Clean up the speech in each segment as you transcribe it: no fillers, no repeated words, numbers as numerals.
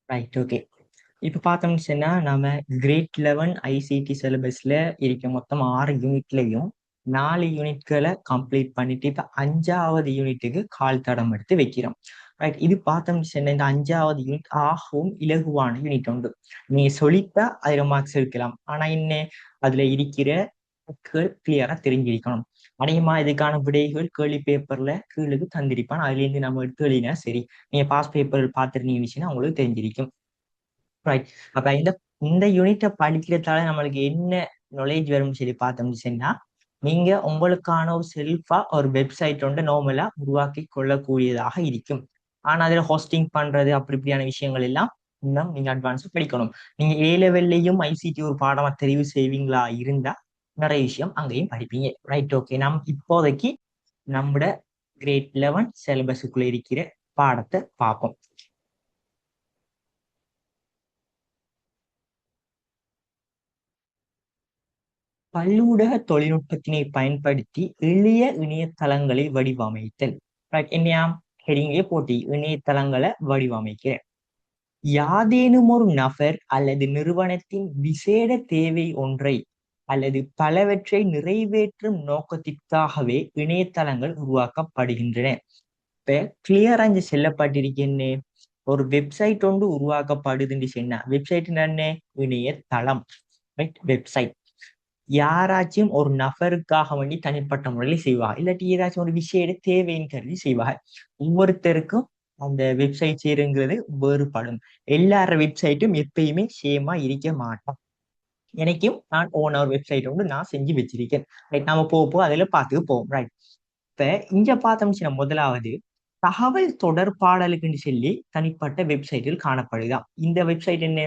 Right, okay. இப்போ பார்த்தோம்னு சொன்னா நம்ம கிரேட் 11 ஐசிடி சிலபஸ்ல இருக்க மொத்தம் 6 யூனிட்லையும் 4 யூனிட்களை கம்ப்ளீட் பண்ணிட்டு இப்போ 5வது யூனிட்டுக்கு கால் தடம் எடுத்து வைக்கிறோம். ரைட், இது பார்த்தோம்னு சொன்னா இந்த 5வது யூனிட் ஆகவும் இலகுவான யூனிட் உண்டு. நீங்க சொல்லித்தா 1000 மார்க்ஸ் எடுக்கலாம். ஆனா இன்னும் அதுல இருக்கிற கிளியரா தெரிஞ்சிருக்கணும். அநேகமா இதுக்கான விடைகள் கேள்வி பேப்பர்ல கீழுக்கு தந்திருப்பான். அதுல இருந்து நம்ம எடுத்து எழுதினா சரி. நீங்க பாஸ் பேப்பர் பார்த்துருந்தீங்கன்னா உங்களுக்கு தெரிஞ்சிருக்கும். ரைட். அப்ப இந்த இந்த யூனிட்டை படிக்கிறதால நம்மளுக்கு என்ன நாலேஜ் வரும்னு சொல்லி பார்த்தோம்னு சொன்னா, நீங்க உங்களுக்கான ஒரு செல்ஃபா ஒரு வெப்சைட் வந்து நார்மலா உருவாக்கி கொள்ளக்கூடியதாக இருக்கும். ஆனா அதுல ஹோஸ்டிங் பண்றது அப்படி இப்படியான விஷயங்கள் எல்லாம் இன்னும் நீங்க அட்வான்ஸ் படிக்கணும். நீங்க ஏ லெவல்லையும் ஐசிடி ஒரு பாடமா தெரிவு செய்வீங்களா இருந்தா நிறைய விஷயம் அங்கேயும் படிப்பீங்க. Right, okay. நம்ம இப்போதைக்கு நம்மட கிரேட் 11 சிலபஸுக்குள்ள இருக்கிற பாடத்தை பார்ப்போம். பல்லூடக தொழில்நுட்பத்தினை பயன்படுத்தி எளிய இணையதளங்களை வடிவமைத்தல். என்னையாம் ஹெடிங்கே போட்டி இணையதளங்களை வடிவமைக்கிற யாதேனும் ஒரு நபர் அல்லது நிறுவனத்தின் விசேட தேவை ஒன்றை அல்லது பலவற்றை நிறைவேற்றும் நோக்கத்திற்காகவே இணையதளங்கள் உருவாக்கப்படுகின்றன. இப்ப கிளியரா இங்க செல்லப்பட்டிருக்கேன்னு ஒரு வெப்சைட் ஒன்று உருவாக்கப்படுதுன்னு சொன்னா வெப்சைட் என்ன? இணையதளம். ரைட், வெப்சைட் யாராச்சும் ஒரு நபருக்காக வேண்டி தனிப்பட்ட முறையில் செய்வாங்க, இல்லாட்டி ஏதாச்சும் ஒரு விஷயம் தேவைன்னு கருதி செய்வாங்க. ஒவ்வொருத்தருக்கும் அந்த வெப்சைட் செய்யறங்கிறது வேறுபடும். எல்லார வெப்சைட்டும் எப்பயுமே சேமா இருக்க மாட்டோம். எனக்கும் நான் ஓனர் வெப்சைட் வந்து நான் செஞ்சு வச்சிருக்கேன். ரைட், நாம போக அதுல பார்த்துட்டு போவோம். ரைட், இப்ப இங்க பார்த்தோம்னா முதலாவது தகவல் தொடர்பாடலுக்குன்னு சொல்லி தனிப்பட்ட வெப்சைட்டில் காணப்படுதான். இந்த வெப்சைட் என்ன?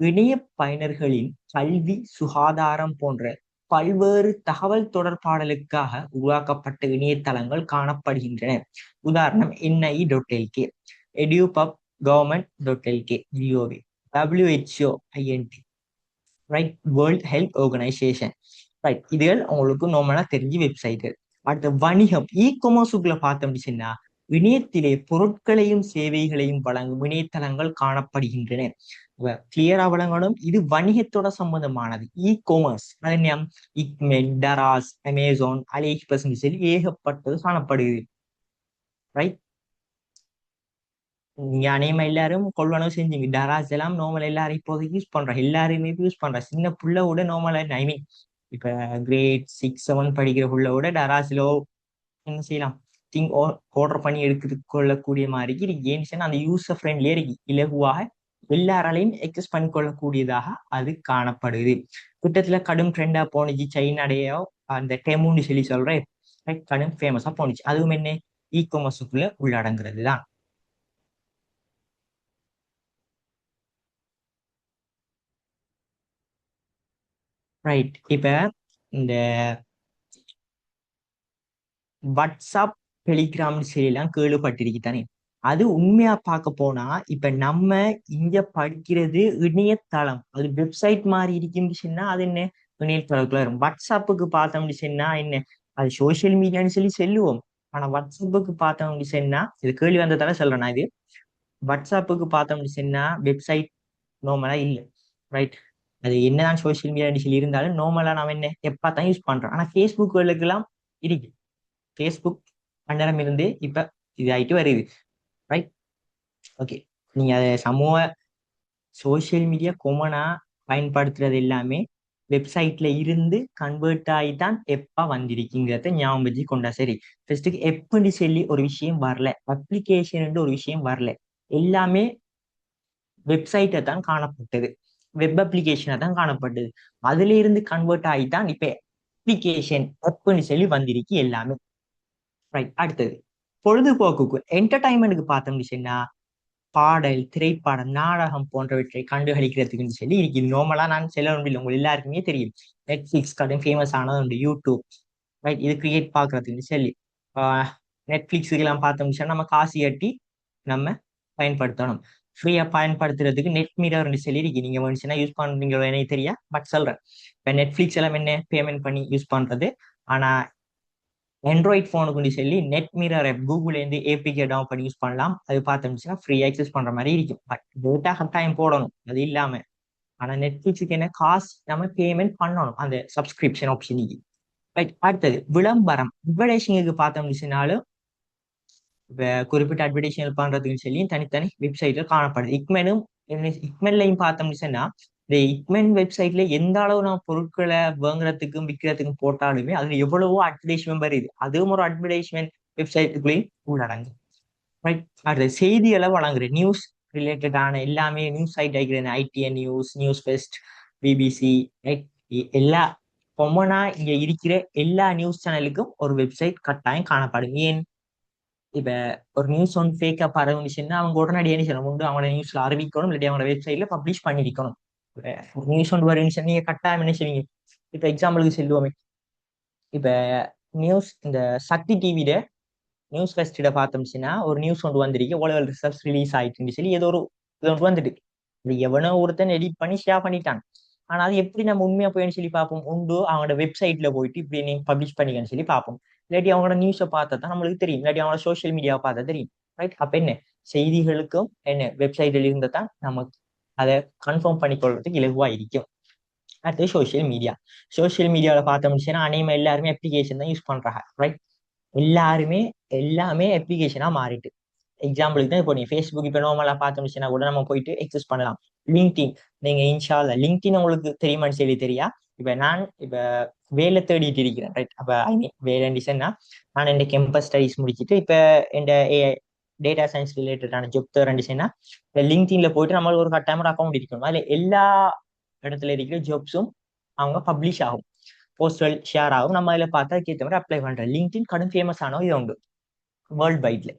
இணைய பயனர்களின் கல்வி, சுகாதாரம் போன்ற பல்வேறு தகவல் தொடர்பாடலுக்காக உருவாக்கப்பட்ட இணையதளங்கள் காணப்படுகின்றன. உதாரணம் NI.lk, edupub, government.lk, GOV, WHO, INT, right, world health organisation. Right, இதுகள் உங்களுக்கு நார்மலா தெரிஞ்ச வெப்சைட்டு. அடுத்த வணிகம், காமர்ஸுக்குள்ள பார்த்தோம் அப்படின்னா இணையத்திலே பொருட்களையும் சேவைகளையும் வழங்கும் இணையதளங்கள் காணப்படுகின்றன. கிளியரா வழங்கணும், இது வணிகத்தோட சம்பந்தமானது. காமர்ஸ் அது இக்மெட், டராஸ், அமேசான், அலி எக்ஸ்பிரஸ் சொல்லி ஏகப்பட்டது காணப்படுது. ரைட், நீங்க அநேகமா எல்லாரும் கொள்வனவு செஞ்சீங்க. டராஸ் எல்லாம் நார்மல் எல்லாரும் இப்போதைக்கு யூஸ் பண்றோம். எல்லாருமே யூஸ் பண்றோம். சின்ன புள்ள விட நார்மலா ஐ மீன் இப்ப கிரேட் 6, 7 படிக்கிற புள்ள விட டராஸ்லோ என்ன செய்யலாம், திங்க் ஆர்டர் பண்ணி எடுத்து கொள்ளக்கூடிய மாதிரி இருக்கு. ஏன்னு அந்த யூசர் ஃப்ரெண்ட்லியே இருக்கு, இலகுவாக எல்லாராலையும் எக்ஸஸ் பண்ணி கொள்ளக்கூடியதாக அது காணப்படுது. கிட்டத்துல கடும் ட்ரெண்டா போனுச்சு சைனாடையோ அந்த டெமுன்னு சொல்லி சொல்றேன். கடும் ஃபேமஸா போனுச்சு. அதுவும் என்ன காமர்ஸுக்குள்ள உள்ளடங்குறது தான். ரைட், இப்ப இந்த வாட்ஸ்அப், டெலிகிராம்னு சொல்லலாம் கேள்விப்பட்டிருக்கு தானே. அது உண்மையா பார்க்க போனா இப்ப நம்ம இங்க படிக்கிறது இணையதளம், அது வெப்சைட் மாதிரி இருக்குன்னு சொன்னா அது என்ன இணையதளத்துக்குள்ள வரும். வாட்ஸ்அப்புக்கு பார்த்தோம்னு சொன்னா என்ன, அது சோசியல் மீடியான்னு சொல்லி சொல்லுவோம். ஆனா வாட்ஸ்அப்புக்கு பார்த்தோம்னு சொன்னா இது கேள்வி வந்ததால சொல்றேன் நான். இது வாட்ஸ்அப்புக்கு பார்த்தோம்னு சொன்னா வெப்சைட் நார்மலா இல்லை. ரைட், அது என்னதான் சோசியல் மீடியா சொல்லி இருந்தாலும் நார்மலா நம்ம என்ன எப்ப தான் யூஸ் பண்றோம். ஆனா ஃபேஸ்புக் எல்லாம் இருக்கு. ஃபேஸ்புக் அந்நேரம் இருந்து இப்ப இதாயிட்டு வருது. Right, okay. நீங்க அதை சமூக சோசியல் மீடியா கொமனா பயன்படுத்துறது எல்லாமே வெப்சைட்ல இருந்து கன்வெர்ட் ஆகி தான் எப்பா வந்திருக்குங்கிறத ஞாபகம் வச்சு கொண்டா சரி. ஃபர்ஸ்ட்டுக்கு எப்பன்னு சொல்லி ஒரு விஷயம் வரல, அப்ளிகேஷன் ஒரு விஷயம் வரல. எல்லாமே வெப்சைட்டை தான் காணப்பட்டது, வெப் அப்ளிகேஷனை தான் காணப்பட்டது. அதுல இருந்து கன்வெர்ட் ஆகி தான் இப்ப அப்ளிகேஷன் எப்பன்னு சொல்லி வந்திருக்கு எல்லாமே. ரைட், அடுத்தது பொழுதுபோக்குக்கு என்டர்டைன்மெண்ட்டுக்கு பார்த்தோம்னு சொன்னா பாடல், திரைப்படம், நாடகம் போன்றவற்றை கண்டுகளிக்கிறதுக்குன்னு சொல்லி இருக்கு. இது நார்மலா நான் செல்ல முடியல, உங்களுக்கு எல்லாருக்குமே தெரியும். நெட்ஃபிளிக்ஸ் கடும் ஃபேமஸ் ஆனது உண்டு, யூடியூப். ரைட், இது கிரியேட் பாக்குறதுக்குன்னு சொல்லி நெட்ஃபிளிக்ஸுக்கு எல்லாம் பார்த்தோம்னு சொன்னா நம்ம காசு கட்டி நம்ம பயன்படுத்தணும். ஃப்ரீயா பயன்படுத்துறதுக்கு நெட் மீரர்னு சொல்லி இருக்கு. நீங்க வந்துச்சுன்னா யூஸ் பண்றீங்களோ எனக்கு தெரியா, பட் சொல்றேன். இப்ப நெட்ஃபிளிக்ஸ் எல்லாம் என்ன பேமெண்ட் பண்ணி யூஸ் பண்றது. ஆனா ஆண்ட்ராய்ட் ஃபோனுக்கு சொல்லி நெட் மிரர் ஆப் கூகுள்லேருந்து ஏபிகே டவுன் பண்ணி யூஸ் பண்ணலாம். அது பார்த்தோம்னா ஃப்ரீ ஆக்சஸ் பண்ற மாதிரி இருக்கும். பட் டேட்டா கட்டாயம் போடணும், அது இல்லாம. ஆனா நெட்ஃபிளிக்ஸுக்கு என்ன காசு நம்ம பேமெண்ட் பண்ணணும் அந்த சப்ஸ்கிரிப்ஷன் ஆப்ஷனுக்கு. ரைட். அடுத்தது விளம்பரம் அட்வர்டைசிங்க்கு பார்த்தோம்னாலும் குறிப்பிட்ட அட்வர்டைஸ்மெண்ட் பண்றதுக்கு சொல்லி தனித்தனி வெப்சைட்ல காணப்படுது. இக்மென்லையும் பார்த்தோம்னா இந்த இக்மென் வெப்சைட்ல எந்த அளவு நான் பொருட்களை வாங்குறதுக்கும் விற்கிறதுக்கும் போட்டாலுமே அதுல எவ்வளவோ அட்வர்டைஸ்மெண்ட் வருது. அதுவும் ஒரு அட்வர்டைஸ்மெண்ட் வெப்சைட்டுக்குள்ளேயும் உள்ளடங்கு. ரைட். அடுத்த செய்திகளை வழங்குற நியூஸ் ரிலேட்டடான எல்லாமே நியூஸ் சைட் ஆகிக்கிறேன். ITN News, News First, BBC, right. எல்லா பொம்மனா இங்க இருக்கிற எல்லா நியூஸ் சேனலுக்கும் ஒரு வெப்சைட் கட்டாயம் காணப்படும். ஏன் இப்ப ஒரு நியூஸ் ஒன்று ஃபேக்கா பரவுச்சுன்னா அவங்க உடனடியாக என்ன செய்யணும், உண்டு அவங்களோட நியூஸ்ல அறிவிக்கணும், இல்லாட்டி அவங்களோட வெப்சைட்ல பப்ளிஷ் பண்ணிருக்கணும். ஒரு நியூஸ் ஒன்று வருதுன்னு நீங்க கட்டாயம் என்ன செய்வீங்க? இப்ப எக்ஸாம்பிளுக்கு சொல்லுவோமே, இப்ப நியூஸ் இந்த சக்தி டிவியில நியூஸ் ஃபெஸ்டிட பார்த்தோம்னா ஒரு நியூஸ் ஒன்று வந்திருக்கு, ஓலெவல் ரிசல்ட்ஸ் ரிலீஸ் ஆயிட்டுன்னு சொல்லி ஏதோ ஒரு இது ஒன்று வந்துட்டு இது எவனோ ஒருத்தன் எடிட் பண்ணி ஷேர் பண்ணிட்டான். ஆனா அது எப்படி நம்ம உண்மையா போயின்னு சொல்லி பார்ப்போம்? உண்டு அவங்களோட வெப்சைட்ல போயிட்டு இப்படி நீங்க பப்ளிஷ் பண்ணிக்கன்னு சொல்லி பார்ப்போம். இல்லாட்டி அவங்களோட நியூஸை பார்த்தா தான் நம்மளுக்கு தெரியும், இல்லாட்டி அவங்களோட சோஷியல் மீடியாவை பார்த்தா தெரியும். ரைட். அப்ப என்ன செய்திகளுக்கும் என்ன வெப்சைட்ல இருந்து தான் நமக்கு அதை கன்ஃபார்ம் பண்ணிக்கொள்றதுக்கு இலகுவா இருக்கும். அடுத்து சோஷியல் மீடியா. சோஷியல் மீடியாவில் பார்த்தோம்னா அனைவரும் எல்லாருமே அப்ளிகேஷன் தான் யூஸ் பண்றாங்க. ரைட். எல்லாருமே எல்லாமே அப்ளிகேஷனா மாறிட்டு. எக்ஸாம்பிளுக்கு தான் இப்போ நீ ஃபேஸ்புக் இப்போ நார்மலா பார்த்தோம்னா கூட நம்ம போயிட்டு எக்ஸஸ் பண்ணலாம். லிங்க்டின், நீங்க இன்ஷால்ல லிங்க்டின் உங்களுக்கு தெரியுமான்னு சொல்லி தெரியா? இப்ப வேலை தேடிட்டு இருக்கிறேன். ரைட். அப்ப ஐ மீன் வேலை டிசைன்னா நான் இந்த கேம்பஸ் ஸ்டடிஸ் முடிச்சுட்டு இப்ப இந்த டேட்டா சயின்ஸ் ரிலேட்டடான ஜாப் தேடுறேன். இந்த லிங்க்டின்ல போயிட்டு நம்மளுக்கு ஒரு கட்டாயம் ஒரு அக்கௌண்ட் இருக்கணும். அதுல எல்லா இடத்துல இருக்கிற ஜாப்ஸும் அவங்க பப்ளிஷ் ஆகும், போஸ்டல் ஷேர் ஆகும். நம்ம அதில் பார்த்தா அதுக்கேற்ற மாதிரி அப்ளை பண்றேன். லிங்க்டின் கடும் ஃபேமஸ் ஆனோ இது உண்டு வேர்ல்ட் வைட்ல.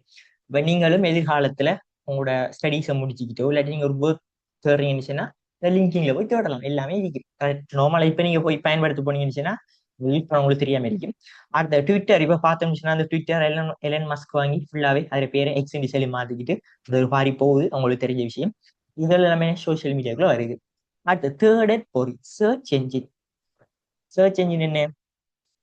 இப்போ நீங்களும் எதிர்காலத்துல உங்களோட ஸ்டடீஸை முடிச்சுக்கிட்டோ இல்லாட்டி நீங்க ஒரு ஒர்க் தேடுறீங்கன்னு இந்த லிங்கிங்ல போய் தேடலாம். எல்லாமே இருக்கு. நார்மலா இப்ப நீங்க போய் பயன்படுத்த போனீங்கன்னு இப்போ உங்களுக்கு தெரியாம இருக்கும். அடுத்த ட்விட்டர் இப்ப பார்த்தோம்னா அந்த ட்விட்டர் எலன் மஸ்க் வாங்கி ஃபுல்லாவே அதுல பேரை எக்ஸ்என்டி சொல்லி மாத்திக்கிட்டு அது ஒரு மாதிரி போகுது, உங்களுக்கு தெரிஞ்ச விஷயம். இதெல்லாம் எல்லாமே சோசியல் மீடியாக்குள்ள வருது. அடுத்து தேர்ட் ஒரு சர்ச் என்ஜின். சர்ச் என்ஜின் என்ன?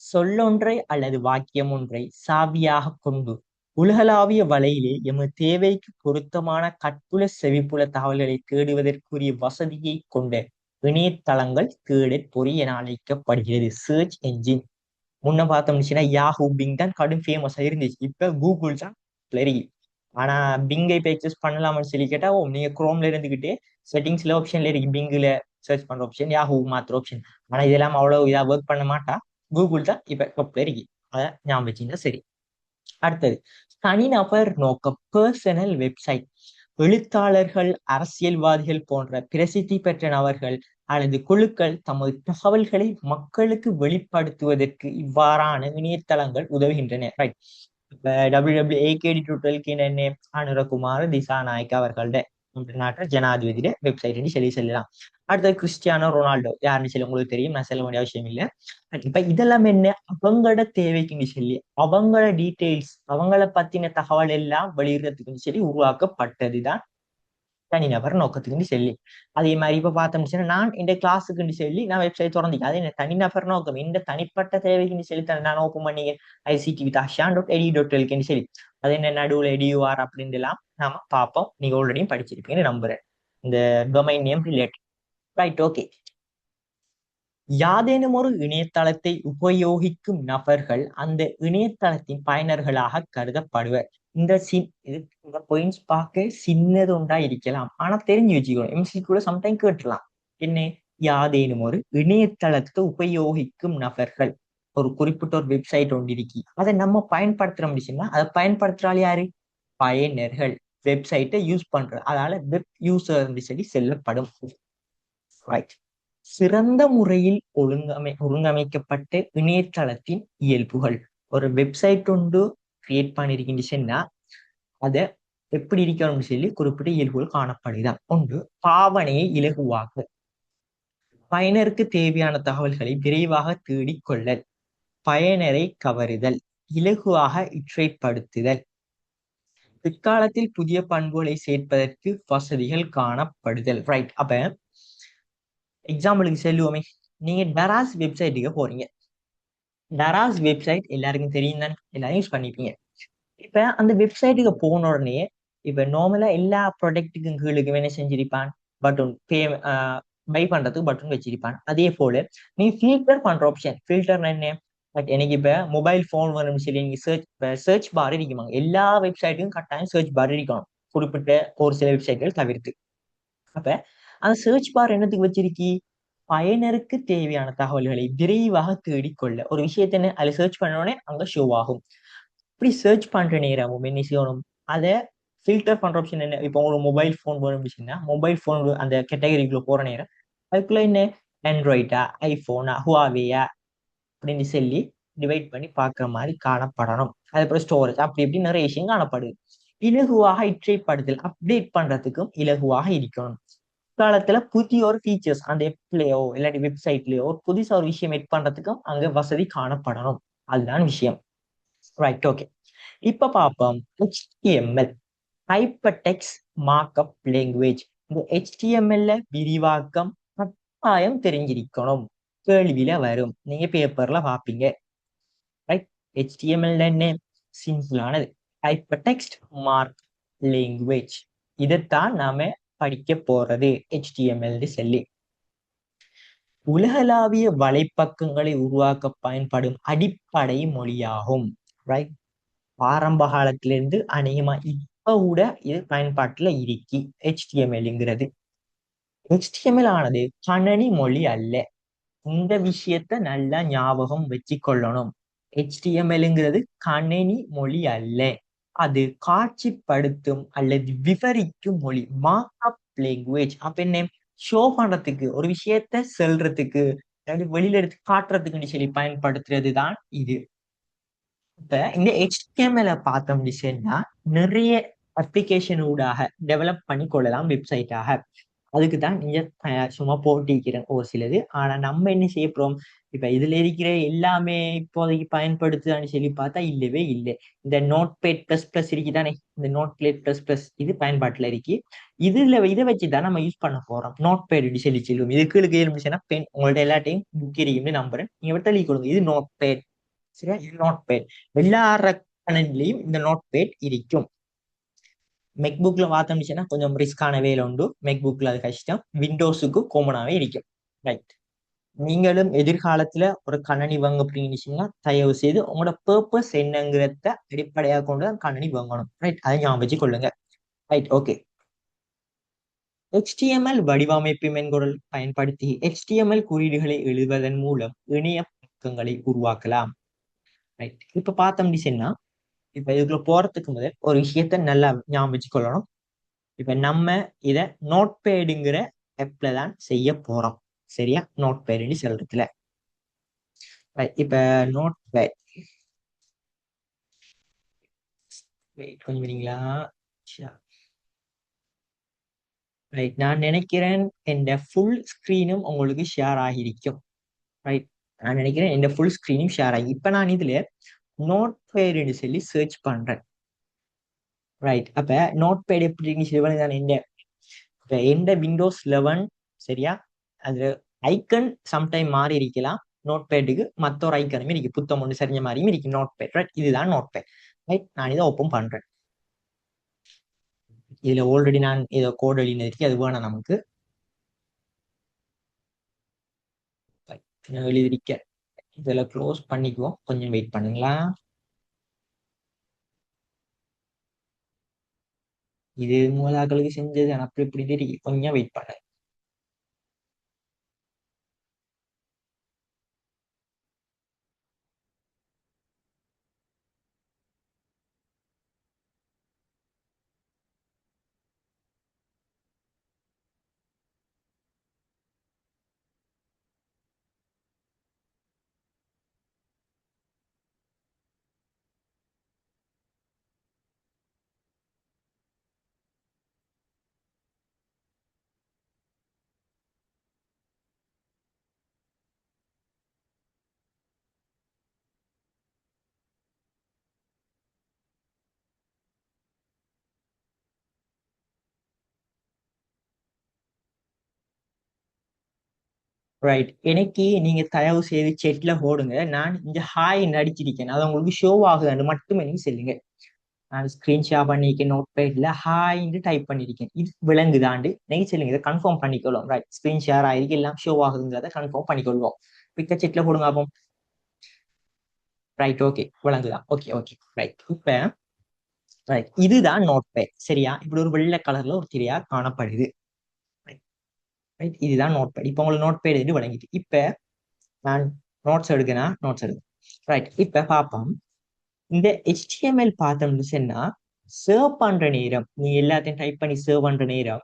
சொல்லொன்றை அல்லது வாக்கியம் ஒன்றை சாவியாக கொண்டு உலகளாவிய வலையிலே எமது தேவைக்கு பொருத்தமான கற்புல செவிப்புல தகவல்களை தேடுவதற்குரிய வசதியை கொண்ட இணையதளங்கள் தேடற் பொறி என அழைக்கப்படுகிறது. Search engine. முன்ன பார்த்தோம்னுச்சுன்னா யாஹூ, பிங் தான் கடும் ஃபேமஸா இருந்துச்சு. இப்ப கூகுள் தான் பெருகி. ஆனா பிங்கை இப்ப எக்ஸஸ் பண்ணலாம்னு சொல்லி கேட்டா, ஓ நீங்க குரோம்ல இருந்துகிட்டே செட்டிங்ஸ்ல ஆப்ஷன்ல இருக்கு பிங்ல சர்ச் பண்ற ஆப்ஷன், யாஹூ மாத்திர ஆப்ஷன். ஆனா இதெல்லாம் அவ்வளவு இதா ஒர்க் பண்ண மாட்டா. கூகுள் தான் இப்ப டாப்ல இருக்கு. அதை ஞாபகம் வச்சுருந்தா சரி. அடுத்தது தனிநபர் நோக்கம், பர்சனல் வெப்சைட். எழுத்தாளர்கள், அரசியல்வாதிகள் போன்ற பிரசித்தி பெற்ற நபர்கள் அல்லது குழுக்கள் தமது தகவல்களை மக்களுக்கு வெளிப்படுத்துவதற்கு இவ்வாறான இணையதளங்கள் உதவுகின்றன. ரைட். இப்ப WWAKD டுட்டல்கின்னு அனுரகுமார் திசாநாயக் அவர்கள்ட நாட்டு ஜனாதிபதியோட வெப்சைட் சொல்லி சொல்லலாம். அடுத்தது கிறிஸ்டியானோ ரொனால்டோ யாருன்னு சொல்லி உங்களுக்கு தெரியும், நான் சொல்ல வேண்டிய அவசியம் இல்லை. இப்ப இதெல்லாம் என்ன, அவங்களோட தேவைக்குன்னு சொல்லி அவங்களோட டீட்டெயில்ஸ் அவங்கள பத்தின தகவல் எல்லாம் வெளியிடறதுக்குன்னு சொல்லி உருவாக்கப்பட்டதுதான் தனிநபர் நோக்கத்துக்குன்னு சொல்லி. அதே மாதிரி இப்ப பார்த்தோம்னு நான் இந்த கிளாஸுக்குன்னு சொல்லி நான் வெப்சைட் திறந்துக்க, அது என்ன தனிநபர் நோக்கம், இந்த தனிப்பட்ட தேவைக்குன்னு சொல்லி நான் ஓப்பன் பண்ணி ICT with ashan.edu.lk சொல்லி அது என்ன நடுவில் EDUR அப்படின்னு எல்லாம் நாம பார்ப்போம். நீங்க ஆல்ரெடியும் படிச்சிருப்பீங்கன்னு நம்புறேன். இந்த domain name related. Right. Okay. யாதேனும் ஒரு இணையதளத்தை உபயோகிக்கும் நபர்கள் அந்த இணையதளத்தின் பயனர்களாக கருதப்படுவர். இந்த பாயிண்ட்ஸ் பார்க்க சின்னது ஒன்றா இருக்கலாம், ஆனா தெரிஞ்சு வச்சுக்கணும். MCQ சம்டைம் கேட்டலாம். என்ன? யாதேனும் ஒரு இணையதளத்தை உபயோகிக்கும் நபர்கள், ஒரு குறிப்பிட்ட ஒரு வெப்சைட் ஒன்று இருக்கி அதை நம்ம பயன்படுத்துற முடிச்சுன்னா அதை பயன்படுத்துறாள் யாரு? பயனர்கள். வெப்சைட்டை யூஸ் பண்ற அதனால வெப் யூசர் சொல்லி செல்லப்படும். ரைட். சிறந்த முறையில் ஒழுங்கமைக்கப்பட்ட இணையதளத்தின் இயல்புகள். ஒரு வெப்சைட் ஒன்று கிரியேட் பண்ணிருக்கின்றா அதை எப்படி இருக்கணும்னு சொல்லி குறிப்பிட்ட இயல்புகள் காணப்படுதான். ஒன்று, பாவனையை இலகுவாக, பயனருக்கு தேவையான தகவல்களை விரைவாக தேடிக்கொள்ளல், பயனரை கவருதல், இலகுவாக இற்றைப்படுத்துதல், பிற்காலத்தில் புதிய பண்புகளை சேர்ப்பதற்கு வசதிகள் காணப்படுதல். ரைட். அப்ப எக்ஸாம்பிளுக்கு சொல்லுவோமே, நீங்க டராஸ் வெப்சைட்டுக்கு போறீங்க. டராஸ் வெப்சைட் எல்லாருக்கும் தெரியும் தான், எல்லாரும் யூஸ் பண்ணிப்பீங்க. இப்ப அந்த வெப்சைட்டுக்கு போன உடனே இப்ப நார்மலா எல்லா ப்ராடக்ட்டுக்கும் கீழுக்கு என்ன செஞ்சிருப்பான், பட்டன் பே பை பண்றதுக்கு பட்டன் வச்சிருப்பான். அதே போல நீ ஃபில்டர் பண்ற ஆப்ஷன், ஃபில்டர் என்ன, பட் எனக்கு இப்ப மொபைல் போன் வேணும்னு சொல்லி நீங்க சர்ச் பார் இருக்குமா, எல்லா வெப்சைட்டுக்கும் கட்டாயம் சர்ச் பார் இருக்கணும், குறிப்பிட்ட ஒரு சில வெப்சைட்கள் தவிர்த்து. அப்ப அந்த சர்ச் பார் என்னத்துக்கு வச்சிருக்கி, பயனருக்கு தேவையான தகவல்களை விரைவாக தேடிக்கொள்ள ஒரு விஷயத்த என்ன அதுல சர்ச் பண்ண உடனே அங்க ஷோ ஆகும். இப்படி சர்ச் பண்ற நேரமும் என்ன செய்யணும், அதை ஃபில்டர் பண்ற ஆப்ஷன் என்ன, இப்போ உங்களுக்கு மொபைல் ஃபோன் வேணும் அப்படின்னா மொபைல் ஃபோன் அந்த கேட்டகரிக்குள்ள போற நேரம் அதுக்குள்ள என்ன, ஆண்ட்ராய்டா, ஐபோனா, ஹுவாவேயா அப்படின்னு சொல்லி டிவைட் பண்ணி பார்க்குற மாதிரி காணப்படணும். அதுக்கப்புறம் ஸ்டோரேஜ் அப்படி இப்படி நிறைய விஷயம் காணப்படுது. இலகுவாக இற்றைப்படுத்தல் அப்டேட் பண்றதுக்கும் இலகுவாக இருக்கணும். காலத்துல புதிய ஒரு ஃபீச்சர்ஸ் அந்த ஆப்லயோ இல்லாட்டி வெப்சைட்லயோ ஒரு புதுசா ஒரு விஷயம் எட் பண்றதுக்கும் அங்க வசதி காணப்படணும். அதுதான் விஷயம். Right, okay. இப்ப பார்ப்போம் HTML, hyper text markup language. இந்த HTML விரிவாக்கம் கட்டாயம் தெரிஞ்சிருக்கணும். கேள்வியில வரும், நீங்க பேப்பர்ல பார்ப்பீங்க. ரைட், HTML என்ன, சிம்பிளானது, ஹைப்பர் டெக்ஸ்ட் மார்க் லாங்குவேஜ். இதைத்தான் நாம படிக்க போறது HTML சொல்லி. உலகளாவிய வலைப்பக்கங்களை உருவாக்க பயன்படும் அடிப்படை மொழியாகும். ரைட், ஆரம்ப காலத்திலிருந்து அநேகமா இப்ப கூட இது பயன்பாட்டுல இருக்கு. HTMLங்கிறது, HTML ஆனது கணனி மொழி அல்ல. இந்த விஷயத்த நல்லா ஞாபகம் வச்சு கொள்ளணும். HTMLங்கிறது கணனி மொழி அல்ல. அது காட்சிப்படுத்தும் அல்லது விவரிக்கும் மொழி, மார்க்அப் லாங்குவேஜ். அப்ப என்ன, ஷோ பண்றதுக்கு ஒரு விஷயத்த செல்றதுக்கு அதாவது வெளியில எடுத்து காட்டுறதுக்குன்னு சொல்லி பயன்படுத்துறது தான் இது. இப்ப இந்த HTML பார்த்தோம் சொன்னா நிறைய அப்ளிகேஷன் ஊடாக டெவலப் பண்ணி கொள்ளலாம் வெப்சைட்டாக. அதுக்கு தான் நீங்க சும்மா போட்டிக்கிறேன் ஒரு சிலது. ஆனா நம்ம என்ன செய்ய போறோம், இப்ப இதுல இருக்கிற எல்லாமே இப்போதைக்கு பயன்படுத்துதான்னு சொல்லி பார்த்தா இல்லவே இல்லை. இந்த நோட் பேட் பிளஸ் பிளஸ் இருக்குதானே, இந்த நோட் பிளேட் பிளஸ் பிளஸ் இது பயன்பாட்டுல இருக்கு. இதுல இதை வச்சுதான் நம்ம யூஸ் பண்ண போறோம். நோட் பேட் சொல்லி சொல்லுவோம். இது கீழே இருந்துச்சுன்னா பென் உங்கள்ட்ட எல்லாத்தையும் புக் இருக்குன்னு நம்புறேன், நீங்க விட்டு கொடுங்க. இது நோட் பேட், சரியா, இது நோட் பேட். எல்லா கணனிலையும் இந்த நோட் பேட் இருக்கும். மெக்புக்ல பார்த்தோம்னுச்சுன்னா கொஞ்சம் ரிஸ்கான வேலை உண்டு, மெக்புக்ல அது கஷ்டம், விண்டோஸுக்கு காமனாவே இருக்கும். ரைட், நீங்களும் எதிர்காலத்துல ஒரு கணனி வாங்க அப்படின்னுச்சுன்னா தயவு செய்து உங்களோட பர்பஸ் என்னங்கிறத அடிப்படையாக கொண்டு தான் கணனி வாங்கணும். ரைட், அதை ஞாபகம் வச்சு கொள்ளுங்க. Right, okay. HTML வடிவமைப்பு மென்பொருள் பயன்படுத்தி HTML குறியீடுகளை எழுதுவதன் மூலம் இணைய பக்கங்களை உருவாக்கலாம். ரைட், இப்ப பார்த்தோம்னு சொன்னா இப்ப இதுக்குள்ள போறதுக்கு முதல் ஒரு விஷயத்த நல்லா ஞாபகம் வச்சுக்கொள்ளணும். இப்ப நம்ம இத நோட் பேடுங்கிற ஆப்ல தான் செய்ய போறோம். சரியா, நோட் பேடுன்னு சொல்றதுல. இப்ப நோட் பேட், வெயிட் கொஞ்சம் வரீங்களா. ரைட், நான் நினைக்கிறேன் இந்த ஃபுல் ஸ்கிரீனும் உங்களுக்கு ஷேர் ஆகியிருக்கும். ரைட், நான் நினைக்கிறேன் இந்த ஃபுல் ஸ்கிரீனும் ஷேர் ஆகி இப்ப நான் இதுல நோட் பேடுன்னு சொல்லி சர்ச் பண்றேன். ரைட், அப்ப நோட் பேட் எப்படின்னு சொல்லி இந்த இப்ப எந்த விண்டோஸ் 11, சரியா, அது ஐக்கன் சம்டைம் மாறி இருக்கலாம். நோட் பேட்டுக்கு மற்ற ஒரு ஐக்கனுமே இருக்கு, புத்தம் ஒன்று சரிஞ்ச மாதிரியும் இருக்கு நோட் பேட். ரைட், இதுதான் நோட் பேட். ரைட், நான் இதை ஓப்பன் பண்றேன். இதுல ஆல்ரெடி நான் இதை கோட் எழுதினதுக்கு அது வேணும் நமக்கு. நான் எழுதிருக்க இதுல க்ளோஸ் பண்ணிக்குவோம், கொஞ்சம் வெயிட் பண்ணுங்களா. இது மூலாக்களுக்கு செஞ்சது அப்படி இப்படி தெரியும், கொஞ்சம் வெயிட் பண்ண. ரைட். எனக்கு நீங்க தயவு செய்து செட்ல போடுங்க. நான் இந்த ஹாய் நடிச்சிருக்கேன், அது உங்களுக்கு ஷோ ஆகுதுன்னு மட்டுமே நீங்க சொல்லுங்க. நான் ஸ்கிரீன் ஷேர் பண்ணியிருக்கேன், நோட் பேட்ல ஹாய்ன்னு டைப் பண்ணியிருக்கேன். இது விளங்குதாண்டு நீங்க சொல்லுங்க, இதை கன்ஃபார்ம் பண்ணிக்கொள்ளும். ரைட், ஸ்கிரீன் ஷேர் ஆயிருக்கு, எல்லாம் ஷோ ஆகுதுங்கிறத கன்ஃபார்ம் பண்ணிக்கொள்வோம். பிக்க செட்ல போடுங்க அப்போ. ரைட், ஓகே, விளங்குதான். Okay okay, right. இப்ப ரைட், இதுதான் நோட் பேட். சரியா? இப்படி ஒரு வெள்ளை கலர்ல ஒரு திரையா காணப்படுது. ரைட், இதுதான் நோட் பேட். இப்போ உங்களுக்கு நோட் பேட் இது விளங்கிட்டு, இப்ப நான் நோட்ஸ் எடுக்கணும், நோட்ஸ் எடுக்கணும். ரைட், இப்ப பார்ப்போம். இந்த HTML பார்த்தோம்னு சொன்னா, சர்வ் பண்ற நேரம், நீ எல்லாத்தையும் டைப் பண்ணி சர்வ் பண்ற நேரம்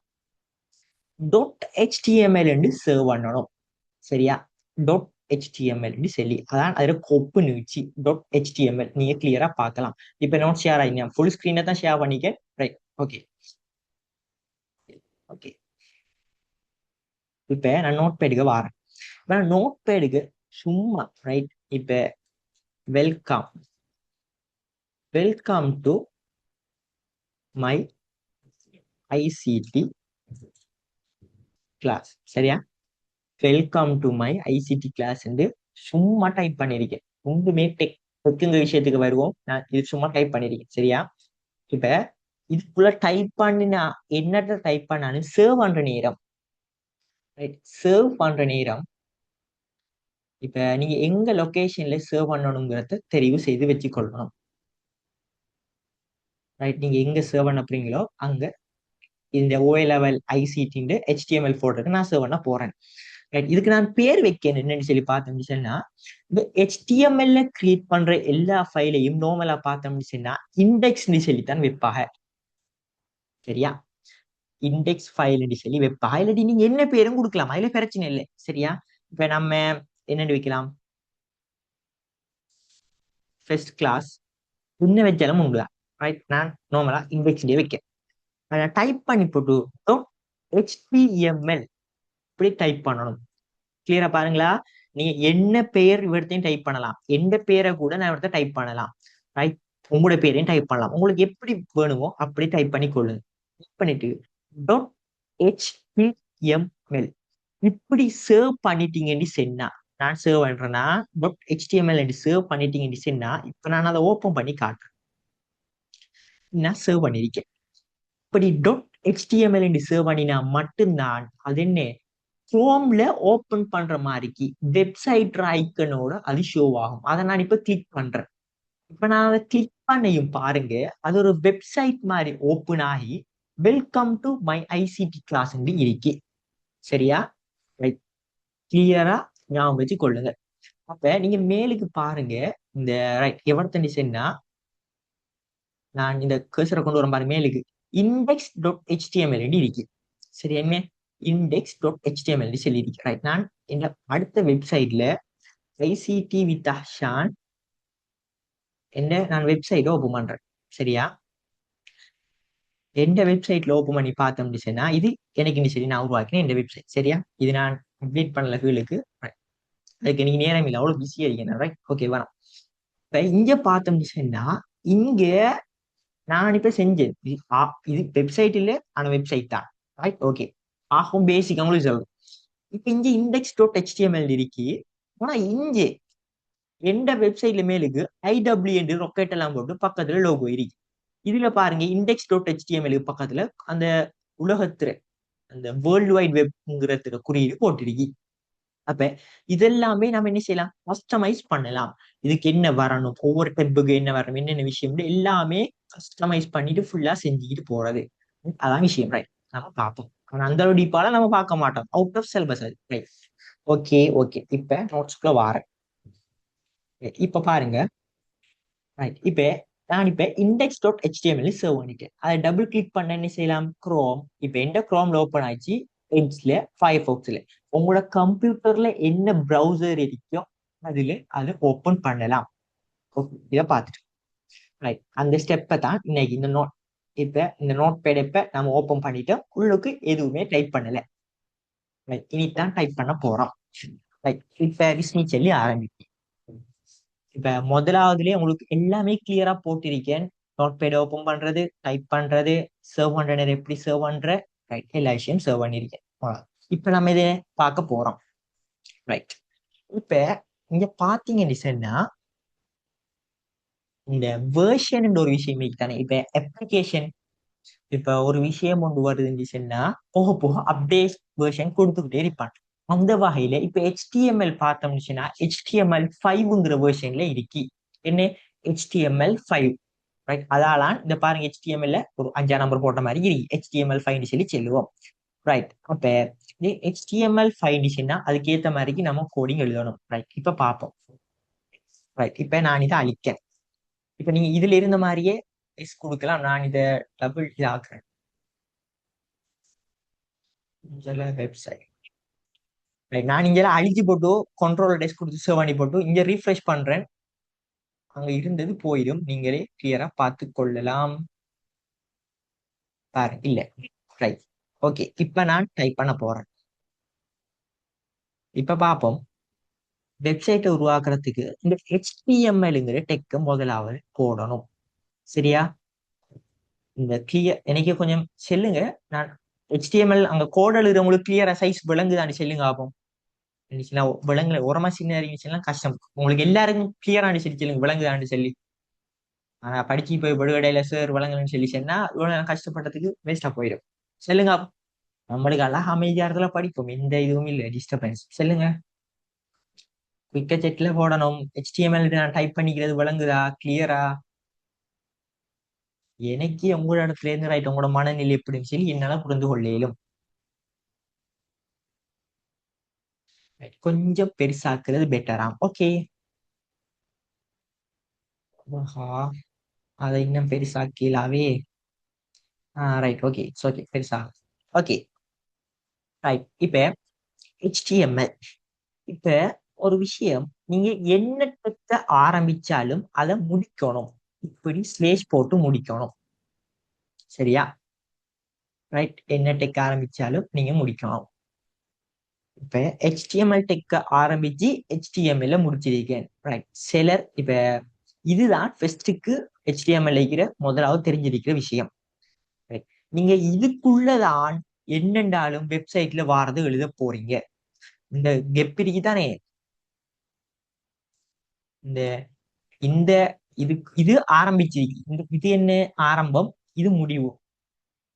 .html சர்வ் பண்ணணும். சரியா? .html சொல்லி அதான் அதுல கொப்பு நீச்சு .html நீங்க கிளியரா பார்க்கலாம். இப்ப நோட் ஷேர் ஆகி ஃபுல் ஸ்கிரீனை தான் ஷேர் பண்ணிக்க. Right, okay okay. இப்ப நான் நோட் பேடுக்கு வரேன். நான் நோட் பேடுக்கு சும்மா ரைட், இப்ப welcome welcome to my ICT class. சரியா? Welcome to my ICT class சும்மா டைப் பண்ணிருக்கேன். ஒன்றுமே டெக்குங்க விஷயத்துக்கு வருவோம். நான் இது சும்மா டைப் பண்ணிருக்கேன். சரியா? இப்ப இதுக்குள்ள டைப் பண்ணினா என்னட்ட டைப் பண்ணாலும் சேவ் பண்ற நேரம், ரைட், சேவ் பண்ற நேரம் இப்ப நீங்க எங்க லொகேஷன்ல சேவ் பண்ணணுங்கிறத தெரிவு செய்து வச்சுக்கொள்ளணும். ரைட், நீங்க எங்க சேவ் பண்ண போறீங்களோ அங்க இந்த OLevel ICT HTML போல்டருக்கு நான் சேவ் பண்ண போறேன். ரைட், இதுக்கு நான் பேர் வைக்கணும் என்னன்னு சொல்லி பார்த்தோம்னு சொன்னா, இந்த HTML கிரியேட் பண்ற எல்லா ஃபைலையும் நார்மலா பார்த்தோம்னு சொன்னா இண்டெக்ஸ்ன்னு சொல்லித்தான் வைப்பாங்க. சரியா? இண்டெக்ஸ் ஃபைல் சொல்லி வைப்பாங்க. இல்லாட்டி நீங்க என்ன பேரும் கொடுக்கலாம், அதுல பிரச்சனை இல்லை. சரியா? இப்ப நம்ம என்னன்னு வைக்கலாம், ஃபர்ஸ்ட் கிளாஸ் என்ன வச்சாலும் உண்டுதான். ரைட், நான் நார்மலா இண்டெக்ஸ் வைக்க டைப் பண்ணி போட்டு HTML இப்படி டைப் பண்ணணும். கிளியரா பாருங்களா? நீங்க என்ன பெயர் இவர்த்தையும் டைப் பண்ணலாம், எந்த பேரை கூட நான் இவர்த்த டைப் பண்ணலாம். ரைட், உங்களோட பேரையும் டைப் பண்ணலாம். உங்களுக்கு எப்படி வேணுமோ அப்படி டைப் பண்ணி கொள்ளுங்க. டைப் பண்ணிட்டு .html இப்படி சேவ் பண்ணிட்டீங்கன்னு சொன்னா, நான் சேவ் பண்றேன்னா .html சேவ் பண்ணிட்டீங்கன்னு சொன்னா, இப்ப நான் அதை ஓபன் பண்ணி காட்டுறேன். நான் சேவ் பண்ணிருக்கேன். இப்படி .html சேவ் பண்ணினா மட்டும்தான் அது என்ன குரோம்ல ஓபன் பண்ற மாதிரிக்கு வெப்சைட் ஐக்கனோட அது ஷோ ஆகும். அதை நான் இப்ப கிளிக் பண்றேன். இப்ப நான் அதை கிளிக் பண்ணியும் பாருங்க, அது ஒரு வெப்சைட் மாதிரி ஓபன் ஆகி welcome to my ICT class இருக்கு. சரியா? ரைட், கிளியரா ஞாபகம் வச்சு கொள்ளுங்க. அப்ப நீங்க மேலுக்கு பாருங்க, இந்த ரைட் எவ்வளவு டிசைன்னா, நான் இந்த கர்சரை கொண்டு வர மாதிரி மேலுக்கு index.html இருக்கு. சரி, என்ன index.html சொல்லி இருக்கு. ரைட், நான் இந்த அடுத்த வெப்சைட்ல ICT with Ahsan என்ன நான் வெப்சைட் ஓபன் பண்றேன். சரியா? எந்த வெப்சைட்ல ஓபன் பண்ணி பார்த்தோம் சொன்னா, இது எனக்கு சரி நான் உருவாக்கினேன் இந்த வெப்சைட். சரியா? இது நான் அப்டேட் பண்ணல ஃபீலுக்கு. அதுக்கு நீங்க நேரம் இல்லை, அவ்வளவு பிஸியா இருக்கேன். ரைட், ஓகே வரேன். இப்ப இங்க பார்த்தோம் சொன்னா, இங்க நான் இப்ப செஞ்சேன் இது வெப்சைட் இல்ல, ஆனா வெப்சைட் தான். Right, okay. ஆகும் பேசிக் உங்களுக்கு சொல்றேன். இப்ப இங்க index.html இருக்கு. ஆனா இங்க எந்த வெப்சைட்ல மேலுக்கு IW என்று ரொக்கெட் எல்லாம் போட்டு பக்கத்துல லோகோ இருக்கு. இதுல பாருங்க index.html பக்கத்துல அந்த உலகத்துல அந்த வேர்ல்டு வைட் வெப்ங்கிற குறியீடு போட்டிருக்கு. அப்ப இதெல்லாமே நம்ம என்ன செய்யலாம், கஸ்டமைஸ் பண்ணலாம். இதுக்கு என்ன வரணும், ஒவ்வொரு டெப்புக்கு என்ன வரணும், என்னென்ன விஷயம் எல்லாமே கஸ்டமைஸ் பண்ணிட்டு ஃபுல்லா செஞ்சுக்கிட்டு போறது. அதான் விஷயம். ரைட், நம்ம பார்ப்போம். ஆனா அந்த ஒரு டீப்பால நம்ம பார்க்க மாட்டோம், அவுட் ஆஃப் சிலபஸ் அது. Right, okay okay. இப்ப நோட்ஸ்குள்ள வாரேன். இப்ப பாருங்க. ரைட், இப்ப நான் இப்ப index.html சேவ் பண்ணிட்டேன். அதை டபுள் கிளிக் பண்ண என்ன செய்யலாம், குரோம். இப்ப எந்த குரோம்ல ஓப்பன் ஆயிடுச்சு, எட்ஜ்ல, ஃபயர்ஃபாக்ஸ்ல. உங்களோட கம்ப்யூட்டர்ல என்ன ப்ரௌசர் இருக்கோ அதுல அதை ஓப்பன் பண்ணலாம். இதை பார்த்துட்டு ரைட், அந்த ஸ்டெப்பை தான் இன்னைக்கு இந்த நோட் இப்ப இந்த நோட் பேட் இப்ப நம்ம ஓப்பன் பண்ணிட்டோம். உள்ளுக்கு எதுவுமே டைப் பண்ணல. ரைட், இனிதான் டைப் பண்ண போறோம். ரைட், இப்ப விஸ்னி சொல்லி ஆரம்பிப்பேன். இப்ப முதலாவதுலயே உங்களுக்கு எல்லாமே கிளியரா போட்டிருக்கேன். நோட் பேட் ஓப்பன் பண்றது, டைப் பண்றது, சர்வ் பண்றது, எப்படி சர்வ் பண்ற, ரைட், எல்லா விஷயம் சர்வ் பண்ணிருக்கேன். இப்ப நம்ம இதை பார்க்க போறோம். ரைட். இப்ப இங்க பாத்தீங்கன்னு சொன்னா இந்த வேர்ஷன் ஒரு விஷயம் தானே. இப்ப அப்ளிகேஷன், இப்ப ஒரு விஷயம் ஒன்று வருதுன்னு சொன்னா போக போக அப்டேட் வேர்ஷன் கொடுத்துக்கிட்டே இருப்பான். அந்த வகையில இப்ப ஹெச்டிஎம்எல் பார்த்தோம்னு சொன்னா HTML5ங்கிற வேர்ஷன்ல இருக்கு. என்ன? HTML5. ரைட். அதாலாம் இந்த பாருங்க, HTML ஒரு 5 நம்பர் போட்ட மாதிரி இருக்கு. HTML5 சொல்லி சொல்லுவோம். ரைட். அப்ப HTML5 சொன்னா அதுக்கேற்ற மாதிரி நம்ம கோடிங் எழுதணும். ரைட். இப்ப பார்ப்போம். ரைட். இப்ப நான் இதை அழிக்கிறேன். இப்ப நீங்க இதுல இருந்த மாதிரியே எஸ் கொடுக்கலாம். நான் இதை டபுள் ஆக்குறேன். வெப்சைட். நான் இங்க அழிச்சு போட்டு கண்ட்ரோல் டெஸ்க் கொடுத்து சேவ் பண்ணி போட்டு இங்க ரீஃப்ரெஷ் பண்றேன். அங்க இருந்தது போயிடும். நீங்களே கிளியரா பார்த்து கொள்ளலாம். பாரு இல்ல. ரைட். ஓகே. இப்ப நான் டைப் பண்ண போறேன். இப்ப பார்ப்போம். வெப்சைட்டை உருவாக்குறதுக்கு இந்த HTMLங்கிற டெக்க முதலாவது போடணும். சரியா? இந்த கிளியர் எனக்கு கொஞ்சம் செல்லுங்க. நான் HTML அங்க கோட் எழுதுறவங்களுக்கு கிளியரா சைஸ் விளங்குதான்னு செல்லுங்க ஆகும். இருந்துச்சுன்னா விலங்குல உரமா சின்ன இருந்துச்சுன்னா கஷ்டம். உங்களுக்கு எல்லாருக்கும் கிளியரா சொல்லி சொல்லுங்க விலங்குதான்னு சொல்லி. ஆனா படிச்சு போய் விடுகடையில சார் விலங்குன்னு சொல்லி சொன்னா இவ்வளவு நேரம் கஷ்டப்பட்டதுக்கு வேஸ்டா போயிடும். சொல்லுங்க. நம்மளுக்கு எல்லாம் அமைதியா இடத்துல படிப்போம். எந்த இதுவும் இல்லை டிஸ்டர்பன்ஸ். சொல்லுங்க. குயிக்க செட்ல போடணும். HTML நான் டைப் பண்ணிக்கிறது விளங்குதா கிளியரா? எனக்கு உங்களோட இடத்துல இருந்து ரைட் உங்களோட மனநிலை எப்படின்னு சொல்லி என்னால புரிந்து கொள்ள இயலும். கொஞ்சம் பெருசாக்குறது பெட்டராம். ஓகே. ஆஹா, அதை இன்னும் பெருசாக்கலாவே. ரைட். ஓகே. ஓகே. பெருசா. ஓகே. ரைட். இப்ப HTML. இப்ப ஒரு விஷயம், நீங்க என்ன டெக்ஸ்ட ஆரம்பிச்சாலும் அதை முடிக்கணும். இப்படி ஸ்லேஷ் போட்டு முடிக்கணும். சரியா? ரைட். என்ன டெக் ஆரம்பிச்சாலும் நீங்க முடிக்கணும். இப்ப HTML டெக்க ஆரம்பிச்சு HTML முடிச்சிருக்கேன். ரைட். சிலர் இப்ப இதுதான் ஃபர்ஸ்டுக்கு HTML இருக்கிற முதலாவது தெரிஞ்சிருக்கிற விஷயம். Right. நீங்க இதுக்குள்ளதான் என்னென்றாலும் வெப்சைட்ல வாரது எழுத போறீங்க. இந்த கெப்பிரிக்கு தானே இந்த இந்த இது இது ஆரம்பிச்சிருக்கு. இது என்ன ஆரம்பம், இது முடிவு.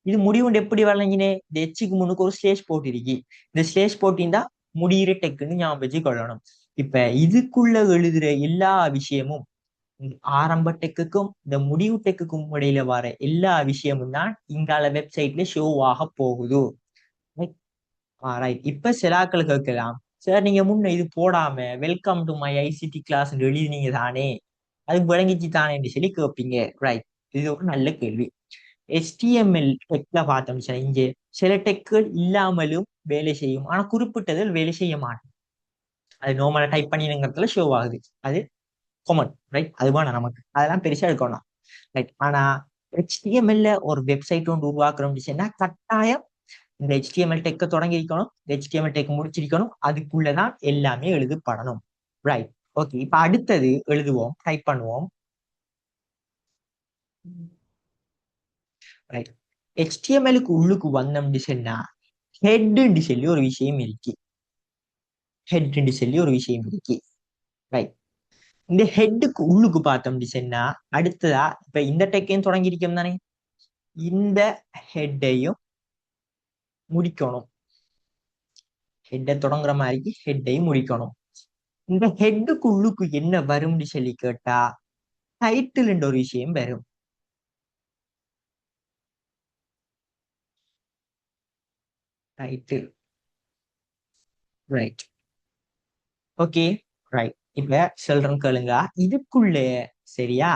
இது முடிவுண்டு எப்படி வழங்கினே? இந்த எச்சுக்கு முன்னுக்கு ஒரு ஸ்லேஷ் போட்டிருக்கு. இந்த ஸ்லேஷ் போட்டிருந்தா முடிகிற டெக்குன்னு ஞாபகம் வச்சு கொள்ளணும். இப்ப இதுக்குள்ள எழுதுற எல்லா விஷயமும் ஆரம்ப டெக்குக்கும் இந்த முடிவு டெக்குக்கும் இடையில வர எல்லா விஷயமும் தான் இங்கால வெப்சைட்ல ஷோ ஆக போகுது. ரைட். இப்ப சிலாக்கள் கேட்கலாம், சார் நீங்க முன்ன இது போடாம welcome to my ICT class எழுதினீங்க தானே, அது விளங்கிச்சு தானே என்று சொல்லி கேட்பீங்க. ரைட். இது ஒரு நல்ல கேள்வி. HTML டெக்ல பார்த்தோம் சார், இங்கே சில டெக்குகள் இல்லாமலும் வேலை செய்யும். ஆனா குறிப்பிட்டதில் வேலை செய்ய மாட்டோம். அது நார்மலா டைப் பண்ணிங்கிறதுல ஷோ ஆகுது. அது காமன். ரைட். அது வேணாம் நமக்கு, அதெல்லாம் பெருசா எடுக்கணும். ரைட். ஆனா HTML ஒரு வெப்சைட் ஒன்று உருவாக்குறோம் சொன்னா கட்டாயம் இந்த HTML டெக்க தொடங்கியிருக்கணும், இந்த HTML டெக் முடிச்சிருக்கணும். அதுக்குள்ளதான் எல்லாமே எழுதப்படணும். ரைட். ஓகே. இப்ப அடுத்தது எழுதுவோம், டைப் பண்ணுவோம். ரைட். HTML-க்கு உள்ளுக்கு வந்தோம்னு சொன்னா ஹெட்ன்னு சொல்லி ஒரு விஷயம் இருக்கு. ஹெட்ன்னு சொல்லி ஒரு விஷயம் இருக்கு. ரைட். இந்த ஹெட்டுக்கு உள்ளுக்கு பார்த்தோம்னு சொன்னா அடுத்ததா இப்ப இந்த டெக்கையும் தொடங்கியிருக்கோம் தானே, இந்த ஹெட்டையும் முடிக்கணும். ஹெட்டை தொடங்குற மாதிரி ஹெட்டையும் முடிக்கணும். இந்த ஹெட்டுக்கு உள்ளுக்கு என்ன வரும்னு சொல்லி கேட்டா டைட்டில் என்ற ஒரு விஷயம் வரும். டைட்டில். ரைட். ஓகே. ரைட். இப்ப சொல்றேன் கேளுங்க. இதுக்குள்ள சரியா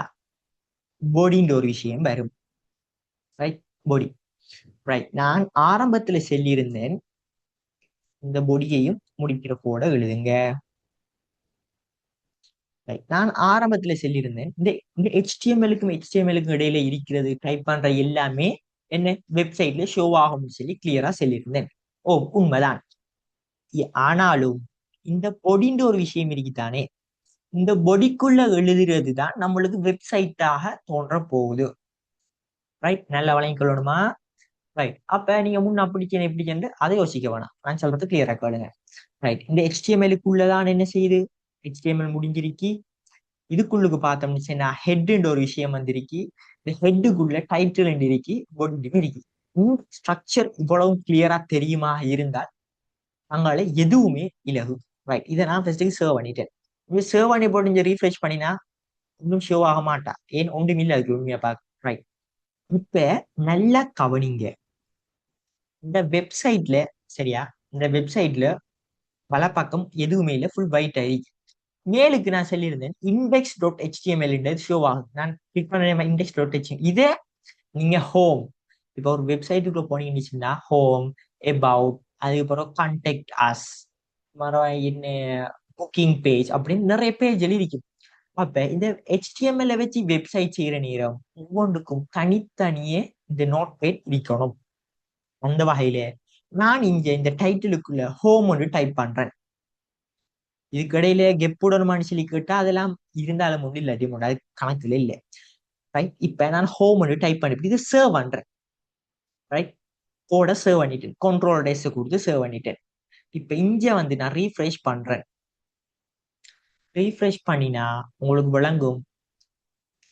பாடின்ற ஒரு விஷயம் வரும். ரைட். பாடி. ரைட். நான் ஆரம்பத்துல சொல்லியிருந்தேன் இந்த பொடியையும் முடிக்கிற கோட எழுதுங்க. ரைட். நான் ஆரம்பத்துல சொல்லியிருந்தேன் இந்த இந்த HTML-க்கும் இடையில இருக்கிறது டைப் பண்ற எல்லாமே என்ன வெப்சைட்ல ஷோ ஆகும்னு சொல்லி கிளியரா சொல்லியிருந்தேன். ஓ, உண்மைதான். ஆனாலும் இந்த பொடின்ற ஒரு விஷயம் இருக்குதானே, இந்த பொடிக்குள்ள எழுதுறது தான் நம்மளுக்கு வெப்சைட்டாக தோன்ற போகுது. ரைட். நல்ல வழங்கி கொள்ளணுமா? ரைட். அப்ப நீங்க முன்ன பிடிக்கணும் எப்படின்னு அதை யோசிக்க வேணாம். நான் சொல்றது கிளியரா கேளுங்க. ரைட். இந்த HTML-க்குள்ளதான் என்ன செய்யுது? HTML முடிஞ்சிருக்கி. இதுக்குள்ளுக்கு பார்த்தோம்னு சொன்னா ஹெட்ன்ற ஒரு விஷயம் வந்திருக்கு. இந்த ஹெட்டுக்குள்ள டைட்டில் இருக்கு, பாடி இருக்கு. ஸ்ட்ரக்சர் இவ்வளவு கிளியரா தெரியுமா இருந்தால் அங்கால எதுவுமே இலகு. ரைட். இதை நான் ஃபர்ஸ்ட் சேவ் பண்ணிட்டேன். இந்த சேவ் பண்ணி போட்டு இங்க ரீஃப்ரெஷ் பண்ணினா இன்னும் ஷோ ஆக மாட்டா. ஏன் ஒன்றும் இல்லை அதுக்கு உண்மையா பார்க்க. ரைட். இப்ப நல்லா கவனிங்க. இந்த வெப்சைட்ல சரியா, இந்த வெப்சைட்ல வலப்பக்கம் எதுவுமே இல்லை, ஃபுல் ஒயிட் ஆயிருக்கு. மேலுக்கு நான் சொல்லியிருந்தேன் index.html ஷோ ஆகுது. நான் கிளிக் பண்ண index.html இதே நீங்க ஹோம், இப்போ ஒரு வெப்சைட்டுக்குள்ள போனீங்கன்னா ஹோம், எபவுட், அதுக்கப்புறம் கான்டாக்ட் அஸ், மரம் என்ன, புக்கிங் பேஜ் அப்படின்னு நிறைய பேஜ் எழுதிருக்கு. அப்ப இந்த HTML வச்சு வெப்சைட் செய்யற நேரம் ஒவ்வொன்றுக்கும் தனித்தனியே இந்த நோட் பேட் இருக்கணும். அந்த வகையில நான் இங்க இந்த டைட்டிலுக்குள்ள ஹோம் ஒன்று டைப் பண்றேன். இதுக்கிடையில கெப்புடனுமான்னு சொல்லி கேட்டா அதெல்லாம் இருந்தாலும் ஒண்ணு இல்லாட்டி ஒண்ணு, அது கணக்குல இல்லை. ரைட். இப்ப நான் ஹோம் ஒன்று டைப் பண்ணி இது சேவ் பண்றேன். ரைட். கோட சேவ் பண்ணிட்டேன், கண்ட்ரோல் டேஸ் கொடுத்து சேவ் பண்ணிட்டேன். இப்ப இங்க வந்து நான் ரீஃப்ரெஷ் பண்றேன். ரீஃப்ரெஷ் பண்ணினா உங்களுக்கு விளங்கும்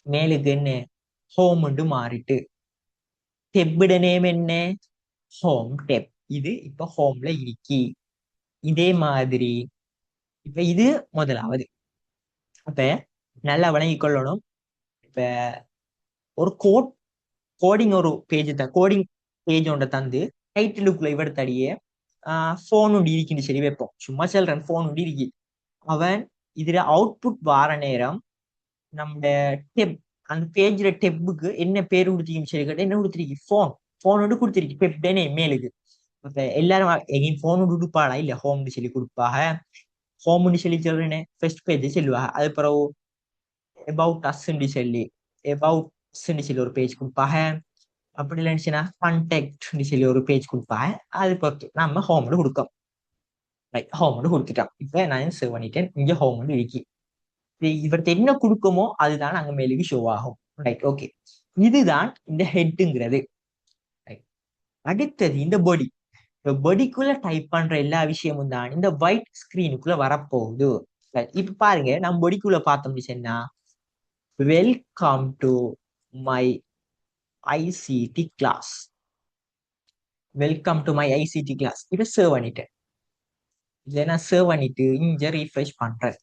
மேலுக்கு என்ன ஹோம் மாறிட்டு. டெப்போட நேம் என்ன, ஹோம் டெப். இது இப்ப ஹோம்ல இருக்கி. இதே மாதிரி இப்ப இது முதலாவது. அப்ப நல்லா விளங்கிக் கொள்ளணும். இப்ப ஒரு கோடிங் ஒரு பேஜ் தான், கோடிங் பேஜ் ஒன்றை தந்து டைட்டிலுக்குள்ள இவர்த்தடியே போன் ஒன்று இருக்குன்னு சொல்லி வைப்போம். சும்மா சொல்றேன், போன் ஒன்று இருக்கு. அவன் இதுல அவுட்புட் வார நேரம் நம்ம டெப், அந்த பேஜ்ல டெப்புக்கு என்ன பேர் கொடுத்திருக்குன்னு சொல்லி கேட்டா என்ன கொடுத்திருக்கு, போன் ஒன்று கொடுத்திருக்கு, டெப்டனே மேலுக்கு. அப்ப எல்லாரும் எங்கேயும் போன் ஒன்று கொடுப்பாளா, இல்ல ஹோம்னு சொல்லி கொடுப்பாங்க. ஹோம்னு சொல்லி சொல்றேனே ஃபர்ஸ்ட் பேஜ் சொல்லுவாங்க. அது பிறகு அபவுட் அஸ்ன்னு சொல்லி, அபவுட் சொல்லி ஒரு பேஜ் கொடுப்பாங்க. அப்படி இல்லைன்னுச்சுன்னா கான்டாக்ட்னு சொல்லி ஒரு பேஜ் கொடுப்பாங்க. அது பொறுத்து நம்ம ஹோம்னு கொடுக்கோம். ரைட். ஹோம்னு கொடுத்துட்டோம். இப்ப நான் சேவ் பண்ணிட்டேன். இங்க ஹோம்னு இருக்கு. இவர்கிட்ட என்ன கொடுக்குமோ அதுதான் அங்க மேலுக்கு ஷோ ஆகும். ரைட். ஓகே. இதுதான் இந்த ஹெட்டுங்கிறது. அடுத்தது இந்த பாடி. பாடிக்குள்ள டைப் பண்ற எல்லா விஷயமும் தான் இந்த ஒயிட் ஸ்கிரீனுக்குள்ள வரப்போகுது. இப்ப பாருங்க, நம்ம பாடிக்குள்ள பார்த்தோம் சொன்னா welcome to my ICT class, welcome to my ICT class. இதை சேவ் பண்ணிட்டேன். இதை நான் சேவ் பண்ணிட்டு இங்க ரீஃப்ரெஷ் பண்றேன்.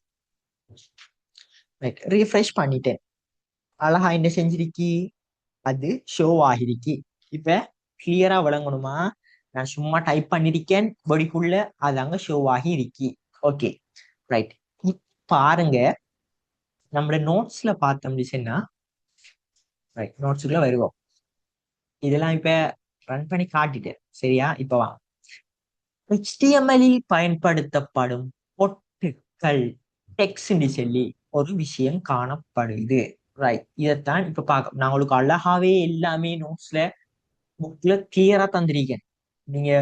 ரைட். ரீஃப்ரெஷ் பண்ணிட்டேன். அழகா என்ன செஞ்சிருக்கி, அது ஷோ ஆகிருக்கி. இப்ப கிளியரா விளங்கணுமா, நான் சும்மா டைப் பண்ணிருக்கேன் பாடிக்குள்ள, அது அங்க ஷோ ஆகி இருக்கி. ஓகே. ரைட். பாருங்க, நம்மளோட நோட்ஸ்ல பார்த்தோம் சொன்னா, ரைட், நோட்ஸுக்குள்ள வருவோம். இதெல்லாம் இப்ப ரன் பண்ணி காட்டிட்டேன். சரியா? இப்ப வா. HTML-இல் பயன்படுத்தப்படும் பொட்டுக்கள், டெக்ஸ்ட் சொல்லி ஒரு விஷயம் காணப்படுது. ரைட். இதைத்தான் இப்ப பார்க்க நான் உங்களுக்கு அழகாவே எல்லாமே நோட்ஸ்ல புக்ல கிளியரா தந்திருக்கேன். நீங்க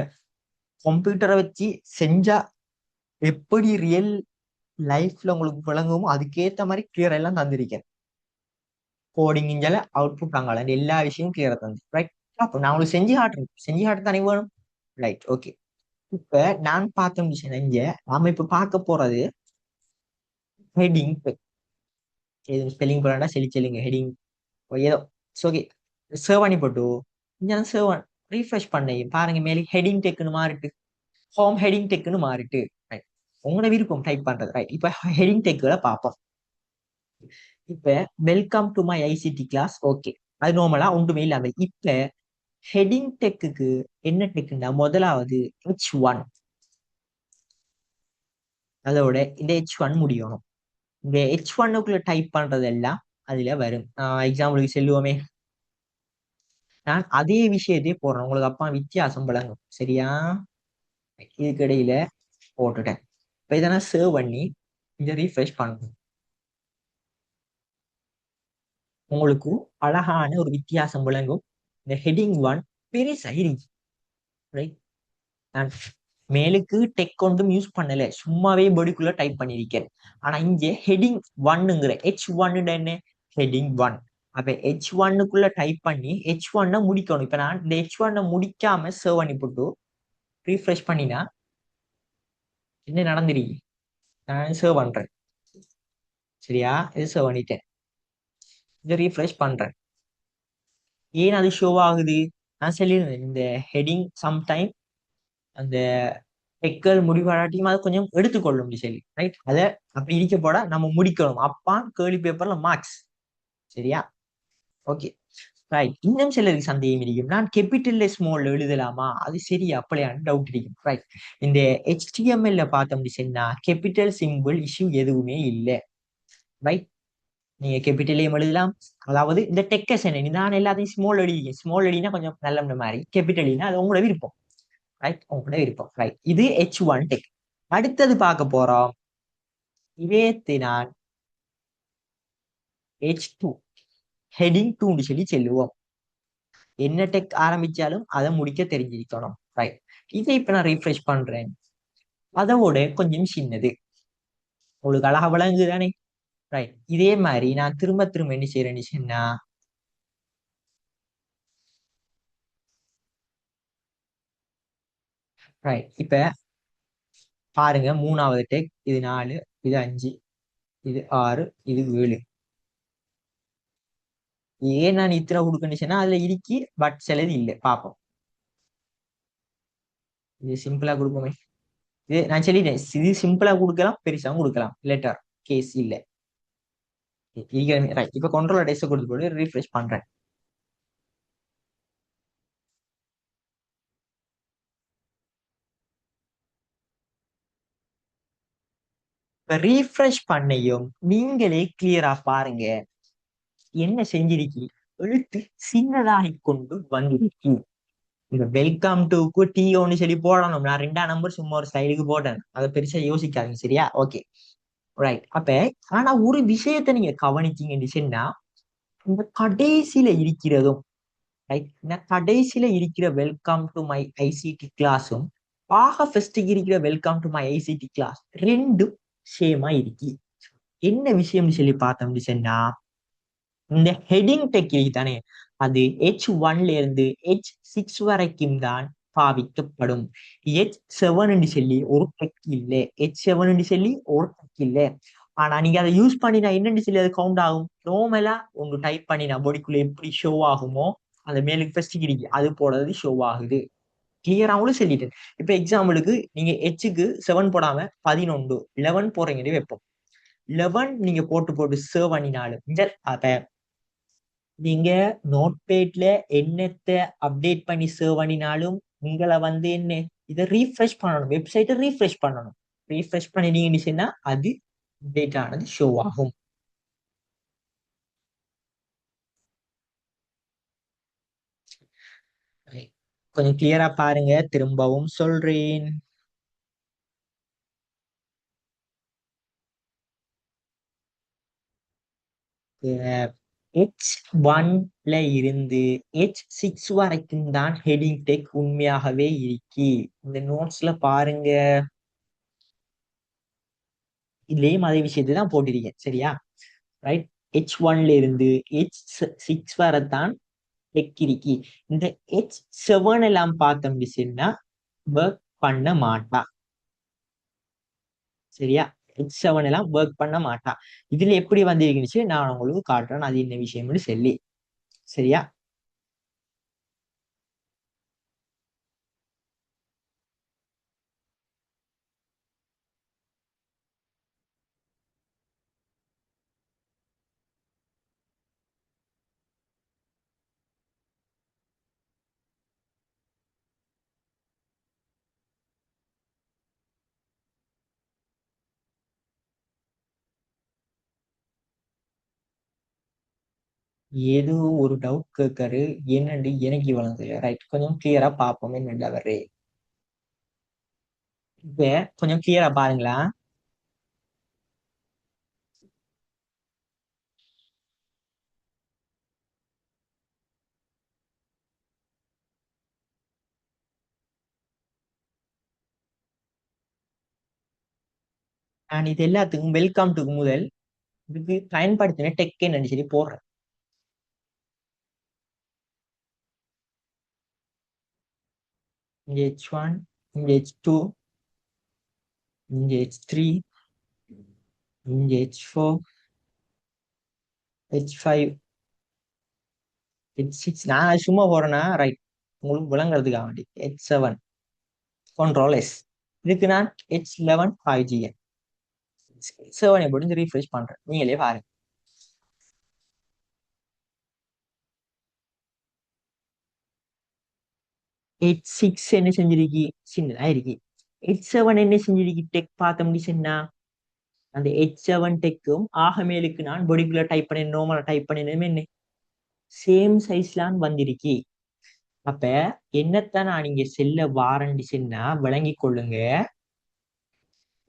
கம்ப்யூட்டரை வச்சு செஞ்சா எப்படி ரியல் லைஃப்ல உங்களுக்கு விளங்குமோ அதுக்கேத்த மாதிரி கிளியரா எல்லாம் தந்திருக்கேன். கோடிங் இஞ்சால அவுட்புட் அங்கால எல்லா விஷயமும் கிளியரா தந்து. ரைட். அப்போ நான் உங்களுக்கு செஞ்சு காட்டுறேன், செஞ்சு காட்டு தானே வேணும். ரைட். ஓகே. இப்ப நான் பார்த்த விஷயம் இங்க நாம இப்ப பார்க்க போறது ஹெடிங். ஸ்பெல்லிங் போறாண்டா செலி செல்லுங்க ஹெடிங் ஏதோ. ஓகே. சேவ் பண்ணி போட்டு இங்க சேவ் ரீஃப்ரெஷ் பண்ணி பாருங்க, மேலே ஹெடிங் டெக்குன்னு மாறிட்டு, ஹோம் ஹெடிங் டெக்குன்னு மாறிட்டு. ரைட். உங்களோட விருப்பம் டைப் பண்றது. ரைட். இப்ப ஹெடிங் டெக்குகளை பார்ப்போம். இப்ப welcome to my ICT class. Okay. அது நார்மலா ஒன்றுமே இல்லாம இப்ப ஹெடிங் டெக்குக்கு என்ன டெக்குன்னா முதலாவது H1, அதோட இந்த H1 முடியணும். இந்த H1க்குள்ள டைப் பண்றது எல்லாம் அதுல வரும். எக்ஸாம்பிளுக்கு செல்லுவோமே, நான் அதே விஷயத்தையே போடுறேன், உங்களுக்கு அப்பா வித்தியாசம் விளங்கும். சரியா? இதுக்கு இடையில போட்டுட்டேன். இப்ப இதை நான் சேவ் பண்ணி இங்க ரீஃப்ரெஷ் பண்ணணும். உங்களுக்கு அழகான ஒரு வித்தியாசம் விளங்கும். இந்த ஹெடிங் 1 பெருசாயிருச்சு. ரைட். நான் மேலுக்கு டெக் ஒன்றும் யூஸ் பண்ணல, சும்மாவே பாடிக்குள்ள டைப் பண்ணியிருக்கேன். ஆனா இங்க ஹெடிங் 1ங்கிற H1 என்ன, ஹெடிங் 1 அப்ப H1க்குள்ள டைப் பண்ணி H1 முடிக்கணும். இப்ப நான் இந்த H1 முடிக்காம சேவ் பண்ணி போட்டு ரீஃப்ரெஷ் பண்ணினா என்ன நடந்துருக்கு? நான் சேவ் பண்றேன். சரியா? இது சேவ் பண்ணிட்டேன். இதை ரீஃப்ரெஷ் பண்றேன். ஏன் அது ஷோ ஆகுது? நான் சொல்லியிருந்தேன் இந்த ஹெட்டிங் சம்டைம் அந்த டெக்கல் முடிவாட்டியும் அதை கொஞ்சம் எடுத்துக்கொள்ளும் சொல்லி ரைட். அதை அப்படி இருக்க போட நம்ம முடிக்கணும். அப்பான் கேர்லி பேப்பர்ல மார்க்ஸ். சரியா? Okay right. இன்னும் சிலருக்கு சந்தேகம் இருக்கும், நான் கேபிட்டல்ல ஸ்மால்ல எழுதலாமா, அது சரி அப்படியான்னு டவுட் இருக்கும். ரைட். இந்த HTML பார்த்தோம் சொன்னா கேபிட்டல் சிம்பிள் இஷ்யூ எதுவுமே இல்லை. ரைட். நீங்க கேபிட்டலையும் எழுதலாம். அதாவது இந்த டெக்கஸ் என்ன நான் எல்லாத்தையும் ஸ்மால் எழுதிக்கேன். ஸ்மால் எழுதினா கொஞ்சம் நல்ல மாதிரி, கேபிட்டல்னா அது உங்களோட விருப்பம். ரைட். உங்களோட விருப்பம். ரைட். இது H1 டெக். அடுத்தது பார்க்க போறோம். இதே நான் H2 ஹெட்டிங் 2 சொல்லி சொல்லுவோம். என்ன டெக் ஆரம்பிச்சாலும் அதை முடிக்க தெரிஞ்சிருக்கணும். ரைட். இதை இப்ப நான் ரீஃப்ரெஷ் பண்றேன். அதோட கொஞ்சம் சின்னது. உங்களுக்கு அழகா விளங்குது தானே? ரைட். இதே மாதிரி நான் திரும்ப திரும்ப என்ன செய்யறேன்னு சொன்னா ரைட். இப்ப பாருங்க, மூணாவது டெக் இது 4, இது 5, இது 6, இது 7. ஏன் நான் இத்தனை கொடுக்கணும்னு சொன்னா அதுல இருக்கி பட் சிலது இல்லை. பார்ப்போம். இது சிம்பிளா கொடுப்போமே. இது நான் சொல்லிட்டேன், இது சிம்பிளா கொடுக்கலாம், பெருசாவும் கொடுக்கலாம். லெட்டர் கேஸ் இல்ல. ரைட். இப்ப கண்ட்ரோல் டெஸ்ட் கொடுத்து போட்டு ரீஃப்ரெஷ் பண்றேன். இப்ப ரீஃப்ரெஷ் பண்ணையும் நீங்களே கிளியரா பாருங்க என்ன செஞ்சிருக்கி. எழுத்து சின்னதாகி கொண்டு வந்திருக்கி. இந்த வெல்கம் டுக்கு டீ ஒன்னு சொல்லி போடணும். நான் 2ஆம் நம்பர் சும்மா ஒரு ஸ்டைலுக்கு போட்டேன். அதை பெருசா யோசிக்காதீங்க. சரியா? Okay right. அப்ப ஆனா ஒரு விஷயத்த நீங்க கவனிச்சீங்கன்னு சொன்னா இந்த கடைசியில இருக்கிறதும் ரைட், இந்த கடைசியில இருக்கிற வெல்கம் டு மை ஐசிடி கிளாஸும் ஆக ஃபர்ஸ்ட்டுக்கு இருக்கிற welcome to my ICT class ரெண்டும் சேமா இருக்கு. என்ன விஷயம்னு சொல்லி பார்த்தோம்னு சொன்னா இந்த ஹெட்டிங் டெக் தானே, அது H1ல இருந்து H6 வரைக்கும் தான் பாவிக்கப்படும். H7 சொல்லி ஒரு டெக் இல்லை. H7 சொல்லி ஒரு டெக் இல்லை. ஆனா நீங்க அதை யூஸ் பண்ணினா என்னன்னு சொல்லி அது கவுண்ட் ஆகும். நார்மலா உங்க டைப் பண்ணினா பொடிக்குள்ள எப்படி ஷோ ஆகுமோ அந்த மேலுக்கு ஃபர்ஸ்ட் இருக்கு அது போடுறது ஷோ ஆகுது. கிளியராகவும் சொல்லிட்டேன். இப்ப எக்ஸாம்பிளுக்கு நீங்க H7 போடாம 11 11 போறீங்கன்னு வைப்போம். 11 நீங்க போட்டு போட்டு சேவ் பண்ணினாலும் அப்ப நீங்க நோட்பேட்ல என்னத்தை அப்டேட் பண்ணி சேவ் பண்ணினாலும் உங்களை என்ன இதை ரீஃப்ரெஷ் பண்ணணும். வெப்சைட்டை ரீஃப்ரெஷ் பண்ணணும். ரீஃப்ரெஷ் பண்ணினீங்கன்னு அது அப்டேட் ஆனது ஷோ ஆகும். கொஞ்சம் கிளியரா பாருங்க, திரும்பவும் சொல்றேன். H1ல இருந்து H6 வரைக்கும் தான் ஹெடிங் டெக் உண்மையாகவே இருக்கு. இந்த நோட்ஸ்ல பாருங்க, இதுலயும் அதே விஷயத்தை தான் போட்டிருக்கேன். சரியா? ரைட். H1ல இருந்து H6 வரத்தான் டெக் இருக்கு. இந்த H7 எல்லாம் பார்த்தோம்னு சொன்னா ஒர்க் பண்ண மாட்டா. சரியா? H7 எல்லாம் ஒர்க் பண்ண மாட்டா. இதுல எப்படி வந்திருக்குன்னு நான் உங்களுக்கு காட்டுறேன், அது என்ன விஷயம்னு சொல்லி. சரியா? ஏதோ ஒரு டவுட் கேட்கறது என்னன்னு எனக்கு வளர்ந்து ரைட். கொஞ்சம் கிளியரா பார்ப்போம் என்னண்டு அவரு. இப்ப கொஞ்சம் கிளியரா பாருங்களா. நான் இது எல்லாத்துக்கும் வெல்கம் டு முதல் இதுக்கு பயன்படுத்தின டெக் என்னன்னு சொல்லி போடுறேன். இங்க H1, இங்க H2, இங்க H3, இங்க H4, H5, H6. நான் சும்மா போறேன்னா ரைட், உங்களுக்கு விளங்குறதுக்காக வேண்டி H7 கண்ட்ரோல் எஸ். இதுக்கு நான் H11 5GN 7 எப்படி ரீஃப்ரெஷ் பண்றேன், நீங்களே பாருங்க. H6 என்ன செஞ்சிருக்கு, சின்னதா இருக்கு. H7 என்ன செஞ்சிருக்கு, டெக் பார்த்த முடிச்சுன்னா அந்த H7 டெக்கும் ஆக மேலுக்கு நான் பொடிக்குள்ள டைப் பண்ணி நார்மலா டைப் பண்ணினதுமே என்ன சேம் சைஸ்லான் வந்திருக்கு. அப்ப என்னத்தான் நான் இங்க செல்ல வாரண்டி சொன்னா விளங்கி கொள்ளுங்க.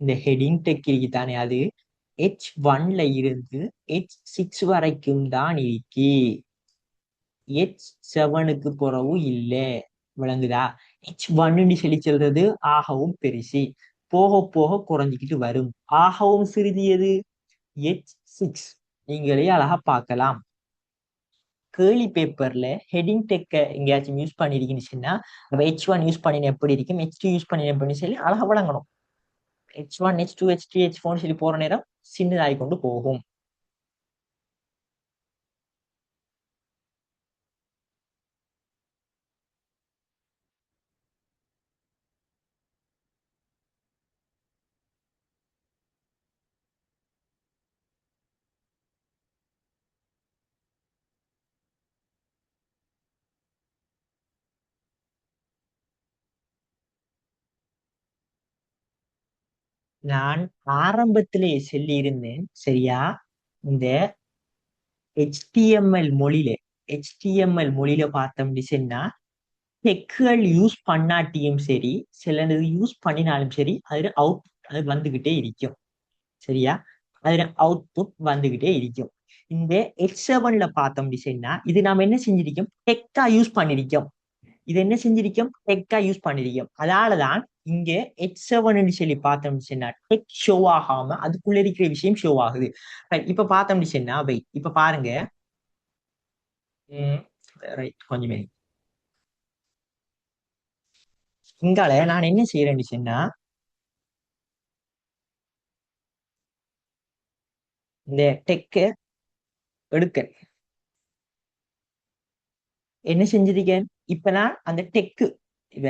இந்த ஹெடிங் டெக் இருக்கு தானே, அது H1ல இருந்து H6 வரைக்கும் தான் இருக்கு. H7க்கு பிறகு இல்ல. விளங்குதா? H1 சொல்லி சொல்றது ஆகவும் பெருசு, போக போக குறைஞ்சிக்கிட்டு வரும். ஆகவும் சிறியது H6. நீங்களே அழகா பார்க்கலாம். கேர்லி பேப்பர்ல ஹெடிங் டெக்க எங்கேயாச்சும் யூஸ் பண்ணிருக்கீங்கன்னா அப்ப H1 யூஸ் பண்ணின எப்படி இருக்கும், H2 யூஸ் பண்ணின எப்படி சொல்லி அழகா விளங்கணும். H1 H2 H3 H4 சொல்லி போற நேரம் சின்னதாகி கொண்டு போகும். நான் ஆரம்பத்திலே சொல்லி இருந்தேன் சரியா, இந்த HTML மொழியில HTML மொழியில பார்த்தோம்னு சொன்னா டெக்குகள் யூஸ் பண்ணாட்டியும் சரி, சிலது யூஸ் பண்ணினாலும் சரி, அதுல அவுட் அது வந்துகிட்டே இருக்கும். சரியா, அதுல அவுட்புட் வந்துகிட்டே இருக்கும். இந்த H7ல பார்த்தோம் சொன்னா இது நாம என்ன செஞ்சிருக்கோம், டெக்கா யூஸ் பண்ணிருக்கோம். இது என்ன செஞ்சிருக்கோம், டெக்கா யூஸ் பண்ணிருக்கோம். அதனாலதான் இங்க H7 சொல்லி பார்த்தோம் சொன்னா டெக் ஷோ ஆகாம அதுக்குள்ள இருக்கிற விஷயம் ஷோ ஆகுது. Right, இப்ப பார்த்தோம் சொன்னா இப்ப பாருங்க. ரைட், கொஞ்சமே இங்கால நான் என்ன செய்யறேன்னு சொன்னா இந்த டெக்க எடுக்க என்ன செஞ்சிருக்கேன். இப்ப நான் அந்த டெக்கு இத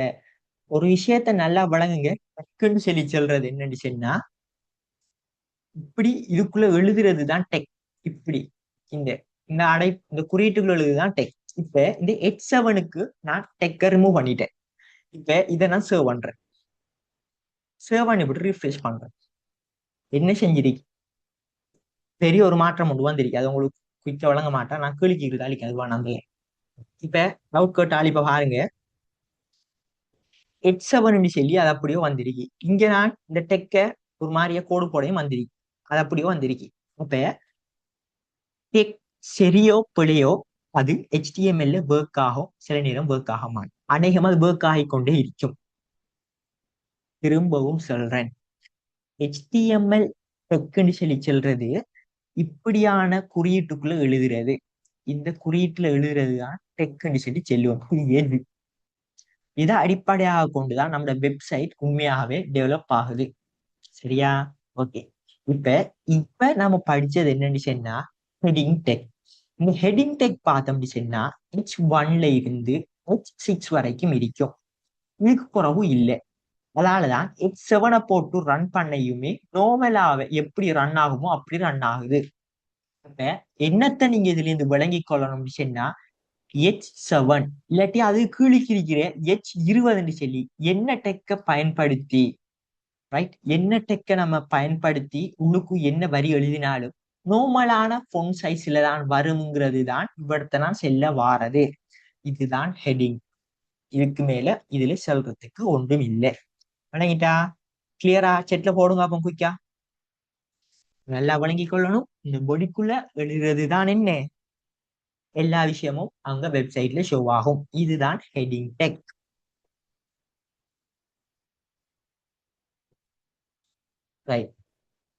ஒரு விஷயத்த நல்லா வழங்குங்க. டெக்குன்னு சொல்லி சொல்றது என்னன்னு சொன்னா இப்படி இதுக்குள்ள எழுதுறது தான் டெக். இப்படி இந்த இந்த இந்த குறியீட்டுக்குள்ள எழுதுதான் டெக். இப்ப இந்த H7க்கு நான் டெக்க ரிமூவ் பண்ணிட்டேன். இப்ப இதை நான் சேவ் பண்றேன். சேவ் பண்ணி விட்டு ரீஃப்ரெஷ் பண்றேன். என்ன செஞ்சிருக்கு, பெரிய ஒரு மாற்றம் ஒன்று வந்திருக்கு. அது உங்களுக்கு குயிக்கா வழங்க மாட்டேன், நான் கிளிக்கிட்டு அழிக்க அதுவா நம்பல. இப்ப டவுட் கேட்டால் இப்ப பாருங்க, H7 சொல்லி அது அப்படியோ வந்திருக்கு. இங்க நான் இந்த டெக்க ஒரு மாதிரியா கோடு போடையும் வந்திருக்கு, அது அப்படியோ வந்திருக்கு. அப்ப டெக் சரியோ பிழையோ அது HTML ஒர்க் ஆகும், சில நேரம் ஒர்க் ஆக மாட்டோம். அநேகமா அது ஒர்க் ஆகிக்கொண்டே இருக்கும். திரும்பவும் சொல்றேன், HTML டெக்குன்னு சொல்லி சொல்றது இப்படியான குறியீட்டுக்குள்ள எழுதுறது. இந்த குறியீட்டுல எழுதுறது தான் டெக்குன்னு சொல்லி சொல்லுவோம். இது இதை அடிப்படையாக கொண்டுதான் நம்ம வெப்சைட் உண்மையாகவே டெவலப் ஆகுது. சரியா? ஓகே. இப்ப இப்ப நம்ம படிச்சது என்னன்னு சொன்னா ஹெடிங் டெக். இந்த ஹெடிங் டெக் பார்த்தோம்னு சொன்னா H1ல இருந்து H6 வரைக்கும் இருக்கும். இதுக்கு குறவு இல்லை. அதனாலதான் H7 போட்டு ரன் பண்ணையுமே நோவலாவே எப்படி ரன் ஆகுமோ அப்படி ரன் ஆகுது. அப்ப என்னத்தை நீங்க இதுல இருந்து விளங்கி கொள்ளணும்னு சொன்னா H7 இல்லாட்டி அது கீழிக்கு இருக்கிற H20 சொல்லி என்ன டெக்க பயன்படுத்தி, ரைட், என்ன டெக்க நம்ம பயன்படுத்தி உள்ளுக்கு என்ன வரி எழுதினாலும் நார்மலான ஃபொண்ட் சைஸ்ல தான் வருங்கிறது தான் இவ்விடத்தை நான் செல்ல வாரது. இதுதான் ஹெடிங். இதுக்கு மேல இதுல சொல்றதுக்கு ஒன்றும் இல்லை. வணங்கிட்டா? கிளியரா செட்ல போடுங்க அப்போ குயிக்கா. நல்லா வழங்கிக் கொள்ளணும். இந்த பொடிக்குள்ள எழுதுறது தான் என்ன, எல்லா விஷயமும் அங்க வெப்சைட்ல ஷோ ஆகும். இதுதான் ஹெடிங் டெக். ரைட்.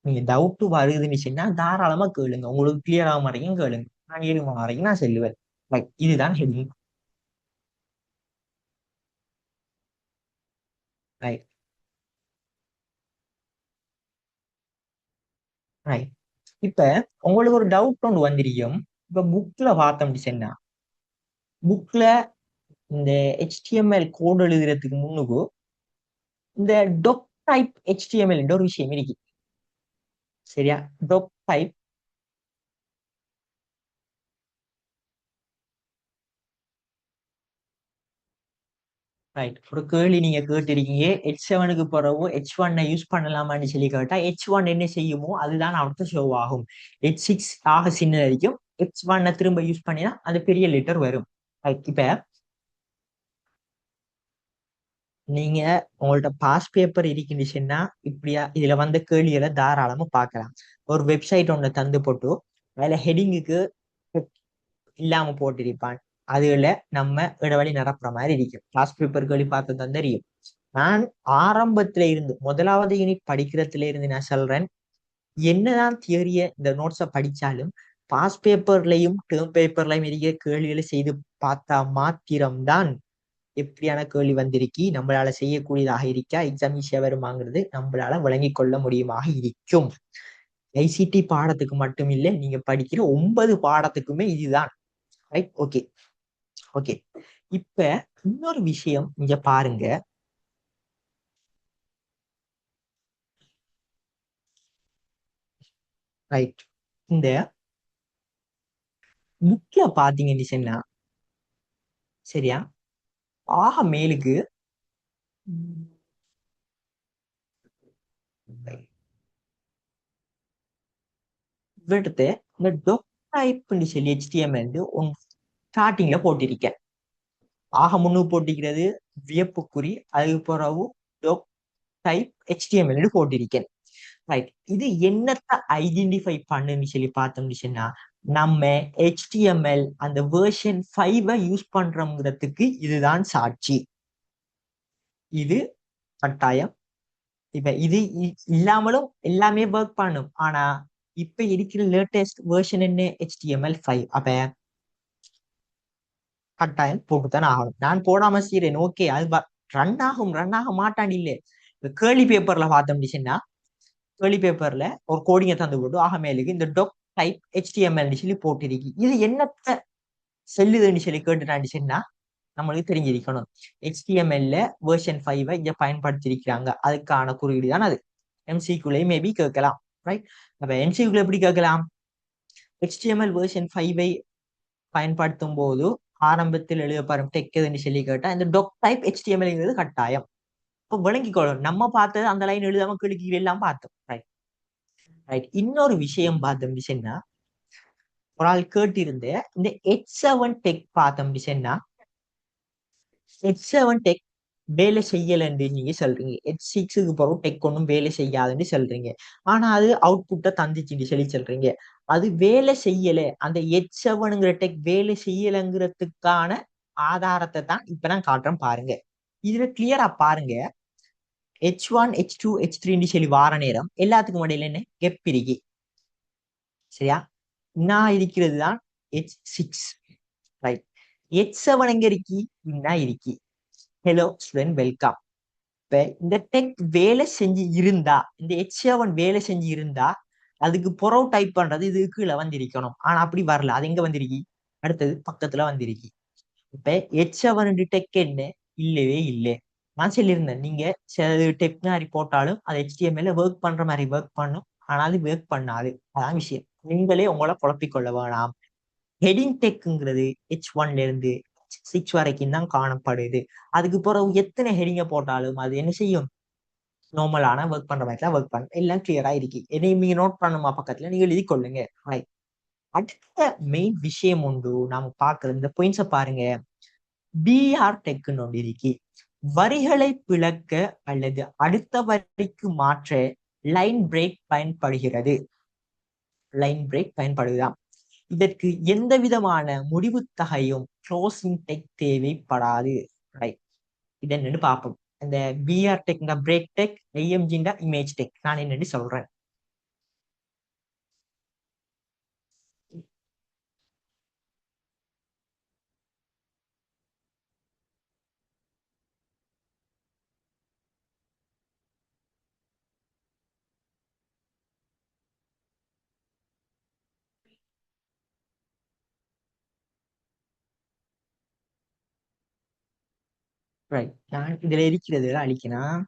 நீங்க டவுட் வருதுன்னு சொன்னா தாராளமா கேளுங்க, உங்களுக்கு கிளியர் ஆக மாட்டேங்குன்னு கேளுங்க, நான் 7 மணி வரைக்கும் நான் சொல்லுவேன். ரைட், இதுதான் ஹெடிங். ரைட். ரைட். இப்ப உங்களுக்கு ஒரு டவுட் ஒன்று வந்திருக்கும். இப்ப புக்ல பார்த்தோம்னு சொன்னா புக்ல இந்த HTML கோட் எழுதுறதுக்கு முன்னுக்கு இந்த டொக் டைப் HTML என்ற ஒரு விஷயம் இருக்கு. சரியா? டொக் டைப். ரைட். ஒரு கேள்வி நீங்க கேட்டிருக்கீங்க, H7க்கு பிறகு H1 யூஸ் பண்ணலாமான்னு சொல்லி கேட்டா H1 என்ன செய்யுமோ அதுதான் அடுத்த ஷோ ஆகும். H6 ஆக சின்ன வரைக்கும் H1 திரும்ப யூஸ் பண்ணினா அது பெரிய லெட்டர் வரும். ரைட். இப்ப நீங்க உங்கள்ட்ட பாஸ் பேப்பர் இருந்துச்சுன்னா இப்படியா இதுல வந்த கேள்விகளை தாராளமா பார்க்கலாம். ஒரு வெப்சைட் ஒண்ணு தந்து போட்டு அதுல ஹெடிங்குக்கு இல்லாம போட்டிருப்பான். அதுல நம்ம இடைவெளி நிரப்புற மாதிரி இருக்கும். பாஸ் பேப்பர் கேள்வி பார்த்து தான் தெரியும். நான் ஆரம்பத்துல இருந்து முதலாவது யூனிட் படிக்கிறதுல இருந்து நான் சொல்றேன், என்னதான் தியரிய இந்த நோட்ஸை படிச்சாலும் பாஸ் பேப்பர்லயும் டேர்ம் பேப்பர்லயும் இருக்க கேள்விகளை செய்து பார்த்தா மாத்திரம்தான் எப்படியான கேள்வி வந்திருக்கி நம்மளால செய்யக்கூடியதாக இருக்கா, எக்ஸாம் ஈஸியா வருமாங்கிறது நம்மளால விளங்கி கொள்ள முடியுமாக இருக்கும். ஐசிடி பாடத்துக்கு மட்டும் இல்லை, நீங்க படிக்கிற 9 பாடத்துக்குமே இதுதான். ரைட். ஓகே. ஓகே. இப்ப இன்னொரு விஷயம் இங்க பாருங்க. ரைட். இந்த புக்ல பாத்தீங்கன்னு சொன்னா சரியா, ஆக மேலுக்கு இவர்கிட்ட இந்த டொக் டைப்னு சொல்லி HTML ஒன் ஸ்டார்டிங்ல போட்டிருக்கேன். ஆக முன்னுக்கு போட்டிருக்கிறது வியப்புக்குறி, அதுக்கு பிறகு டொக் டைப் HTML போட்டிருக்கேன். ரைட். இது என்னத்த ஐடென்டிஃபை பண்ணுன்னு சொல்லி பார்த்தோம்னு சொன்னா நம்ம HTML அந்த வேர்ஷன் 5 யூஸ் பண்றோங்கிறதுக்கு இதுதான் சாட்சி. இது கட்டாயம். இப்ப இது இல்லாமலும் எல்லாமே ஒர்க் பண்ணும். ஆனா இப்ப இருக்கிற லேட்டஸ்ட் வேர்ஷன் என்ன HTML5. அப்ப கட்டாயம் போட்டுத்தானே ஆகணும். நான் போடாம செய்யறேன். ஓகே, அது ரன் ஆகும், ரன் ஆக மாட்டான் இல்ல. இப்ப கேர்லி பேப்பர்ல பார்த்தோம்னா கேர்லி பேப்பர்ல ஒரு கோடிங்கை தந்து போட்டு ஆக மேலுக்கு இந்த டொக் டைப் HTML சொல்லி போட்டிருக்கு. இது என்னத்த செல்லுதுன்னு சொல்லி கேட்டுட்டான்னு நம்மளுக்கு தெரிஞ்சிருக்கணும். HTML வேர்ஷன் 5 இங்க பயன்படுத்தியிருக்கிறாங்க, அதுக்கான குறியீடு தான் அது. MCQலயே மேபி கேட்கலாம். ரைட். அப்ப MCQல எப்படி கேட்கலாம்? HTML வேர்ஷன் 5 பயன்படுத்தும் போது ஆரம்பத்தில் எழுதப்படும் டெக் எதுன்னு சொல்லி கேட்டா இந்த டொக் டைப் HTML கட்டாயம். இப்போ விளங்கிக்கொள்ளும். நம்ம பார்த்தது அந்த லைன் எழுதாம கிழக்கு எல்லாம் பார்த்தோம். ரைட். ரைட். இன்னொரு விஷயம் பார்த்தோம் சொன்னா ஒரு ஆள் கேட்டிருந்த இந்த H7 டெக் பார்த்தோம் சொன்னா H7 டெக் வேலை செய்யலன்னு நீங்க சொல்றீங்க. H6க்கு பிறகு டெக் ஒன்றும் வேலை செய்யாதுன்னு சொல்றீங்க. ஆனா அது அவுட்புட்டை தந்துச்சுன்னு சொல்லி சொல்றீங்க. அது வேலை செய்யல, அந்த H7ங்கிற டெக் வேலை செய்யலங்கிறதுக்கான ஆதாரத்தை தான் இப்ப நான் காட்டுறேன் பாருங்க. இதுல கிளியரா பாருங்க. H1 H2 H3 சொல்லி வார நேரம் எல்லாத்துக்கும் இடையில என்ன கெப் இருக்கு. சரியா? நான் இருக்கிறது தான் H6. ரைட். H7 எங்க இருக்கி? நான் இருக்கி. Hello student, welcome. இப்ப இந்த டெக் வேலை செஞ்சு இருந்தா, இந்த H7 வேலை செஞ்சு இருந்தா அதுக்கு புறவு டைப் பண்றது இது கீழே வந்திருக்கணும். ஆனா அப்படி வரல. அது எங்க வந்திருக்கு? அடுத்தது பக்கத்துல வந்திருக்கு. இப்ப H7 டெக் என்ன? இல்லவே இல்லை. நான் சொல்லியிருந்தேன், நீங்க சில டெக் மாதிரி போட்டாலும் அது HTML ஒர்க் பண்ற மாதிரி ஒர்க் பண்ணும். ஆனா அது ஒர்க் பண்ணாது. அதான் விஷயம். நீங்களே உங்களை குழப்பிக்கொள்ள வேணாம். ஹெடிங் டெக்குங்கிறது H1ல இருந்து H6 வரைக்கும் தான் காணப்படுது. அதுக்கு பிறகு எத்தனை ஹெடிங்க போட்டாலும் அது என்ன செய்யும்? நார்மலான ஒர்க் பண்ற மாதிரி தான் ஒர்க் பண்ணும். எல்லாம் கிளியரா இருக்கு. எதையும் நீங்க நோட் பண்ணுமா பக்கத்துல நீங்க எழுதி கொள்ளுங்க. Right. அடுத்த மெயின் விஷயம் உண்டு நாம பாக்குறது இந்த பாயிண்ட்ஸ பாருங்க. பிஆர் டெக்னு ஒன்று இருக்கு. வரிகளை பிளக்க அல்லது அடுத்த வரிக்கு மாற்ற லைன் பிரேக் பயன்படுகிறது. லைன் பிரேக் பயன்படுதாம். இதற்கு எந்த விதமான முடிவு தகையும் க்ளோசிங் டெக் தேவைப்படாது. ரைட். இது என்னன்னு பார்ப்போம். இந்த BR tag break tag, IMG image tag நான் என்னன்னு சொல்றேன். ரைட். நான் இதுல இருக்கிறது அழிக்கணும்.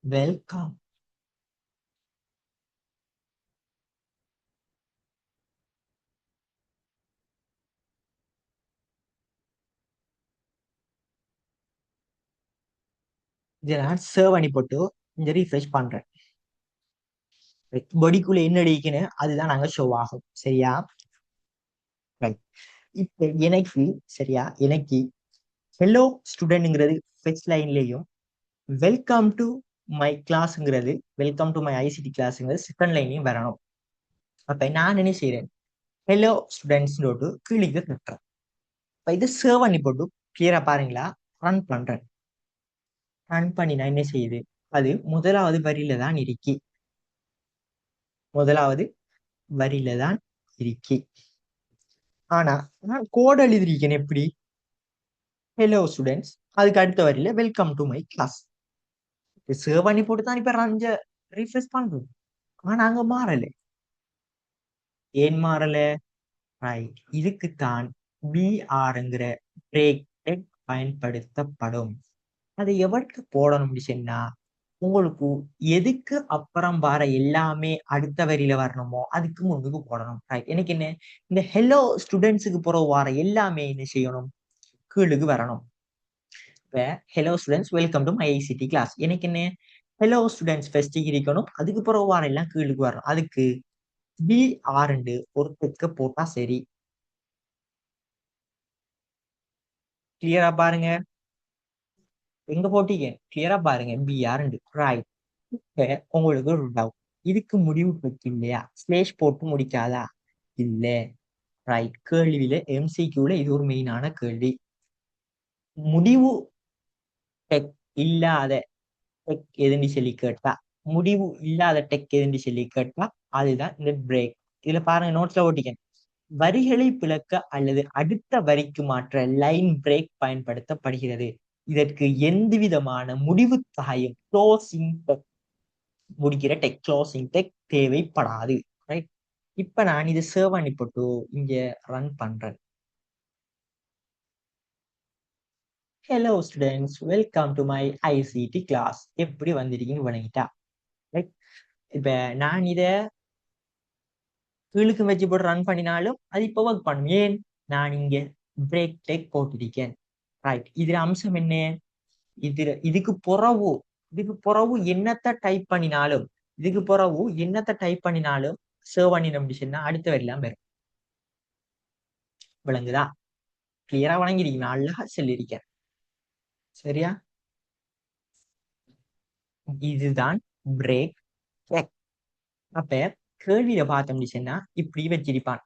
வெல்கம். இதை நான் சேவ் பண்ணி போட்டு இந்த ரீஃப்ரெஷ் பண்றேன். பொடிக்குள்ள என்ன அடிக்கணும் அதுதான் நாங்க ஷோ ஆகும். சரியா? ரைட். இப்ப எனக்கு சரியா, எனக்கு ஹலோ ஸ்டூடெண்ட்ங்கிறது ஃபர்ஸ்ட் லைன்லயும், வெல்கம் டு மை கிளாஸ்ங்கிறது, வெல்கம் டு மை ஐசிடி கிளாஸ்ங்கிறது செகண்ட் லைன்லயும் வரணும். அப்ப நான் என்ன செய்யறேன், ஹலோ ஸ்டூடெண்ட்ஸ் கீழே கட்டுறேன். இப்ப இது சேவ் பண்ணி போட்டு கிளியரா பாருங்களா, ரன் பண்றேன். ரன் பண்ணி நான் என்ன செய்யுது, அது முதலாவது வரியில தான் இருக்கி, முதலாவது வரியில தான் இருக்கி. ஆனா நான் கோட் எழுதிருக்கேன் எப்படி, ஹலோ ஸ்டூடெண்ட்ஸ், அதுக்கு அடுத்த வரியில welcome to my class. Save பண்ணி போட்டு தான் இப்ப ரன் ரீஃப்ரெஷ் பண்றோம். ஆனா அங்க மாறல. ஏன் மாறல? ரைட். இதுக்குத்தான் பிஆர்ங்கிற பிரேக் டெக் பயன்படுத்தப்படும். அதை எவருக்கு போடணும்னு சொன்னா, உங்களுக்கு எதுக்கு அப்புறம் வர எல்லாமே அடுத்த வரியில வரணுமோ அதுக்கு முன்னுக்கு போடணும். ரைட். எனக்கு என்ன, இந்த ஹெலோ ஸ்டூடெண்ட்ஸுக்கு போற வர எல்லாமே என்ன செய்யணும், கீழுக்கு வரணும். இப்ப hello students welcome to my ICT class, எனக்கு என்ன, ஹெலோ ஸ்டூடெண்ட்ஸ் ஃபர்ஸ்ட் இருக்கணும், அதுக்கு பிறகு வர எல்லாம் கீழுக்கு வரணும். அதுக்கு பிஆர் ஒரு டெக்க போட்டா சரி. கிளியரா பாருங்க, எங்க போட்டீங்க கிளியரா பாருங்க, பிஆர் ரைட். இப்ப உங்களுக்கு ஒரு டவுட், இதுக்கு முடிவு பெற்று இல்லையா, ஸ்லேஷ் போட்டு முடிக்காதா? இல்ல. ரைட். கேள்வியில எம்சிக்யூல இது ஒரு மெயினான கேள்வி. முடிவு டெக் இல்லாத டெக் எதுன்னு சொல்லி கேட்டா, முடிவு இல்லாத டெக் எதுன்னு சொல்லி கேட்டா அதுதான் இந்த பிரேக். இதுல பாருங்க, நோட்ஸ்ல ஓட்டிக்க, வரிகளை பிளக்க அல்லது அடுத்த வரிக்கு மாற்ற லைன் பிரேக் பயன்படுத்தப்படுகிறது. இதற்கு எந்த விதமான முடிவு தாயும் க்ளோசிங் டெக், முடிக்கிற டெக் க்ளோசிங் டெக் தேவைப்படாது. ரைட். இப்ப நான் இது சேவ் பண்ணி போட்டு இங்க ரன் பண்றேன். Hello students, welcome to my ICT class. எப்படி வந்திருக்கீங்கன்னு வணங்கிட்டா. ரைட். இப்ப நான் இத கீழுக்கு வச்சு போட்டு ரன் பண்ணினாலும் அது இப்போ ஒர்க் பண்ணும். ஏன், நான் இங்க பிரேக் டெக் போட்டிருக்கேன். ரைட். இதுல அம்சம் என்ன, இதுக்கு புறவு, என்னத்தை டைப் பண்ணினாலும், இதுக்கு புறவு என்னத்தை டைப் பண்ணினாலும் சேவ் பண்ணி நம்பிச்சுன்னா அடுத்த வரையெல்லாம் வரும். விளங்குதா? கிளியரா வழங்கிருக்கீங்க, அழகா சொல்லியிருக்கேன். சரியா? இதுதான் பிரேக் டெக். அப்ப கேள்வியில பார்த்தோம்னு சொன்னா இப்படி வச்சிருப்பான்.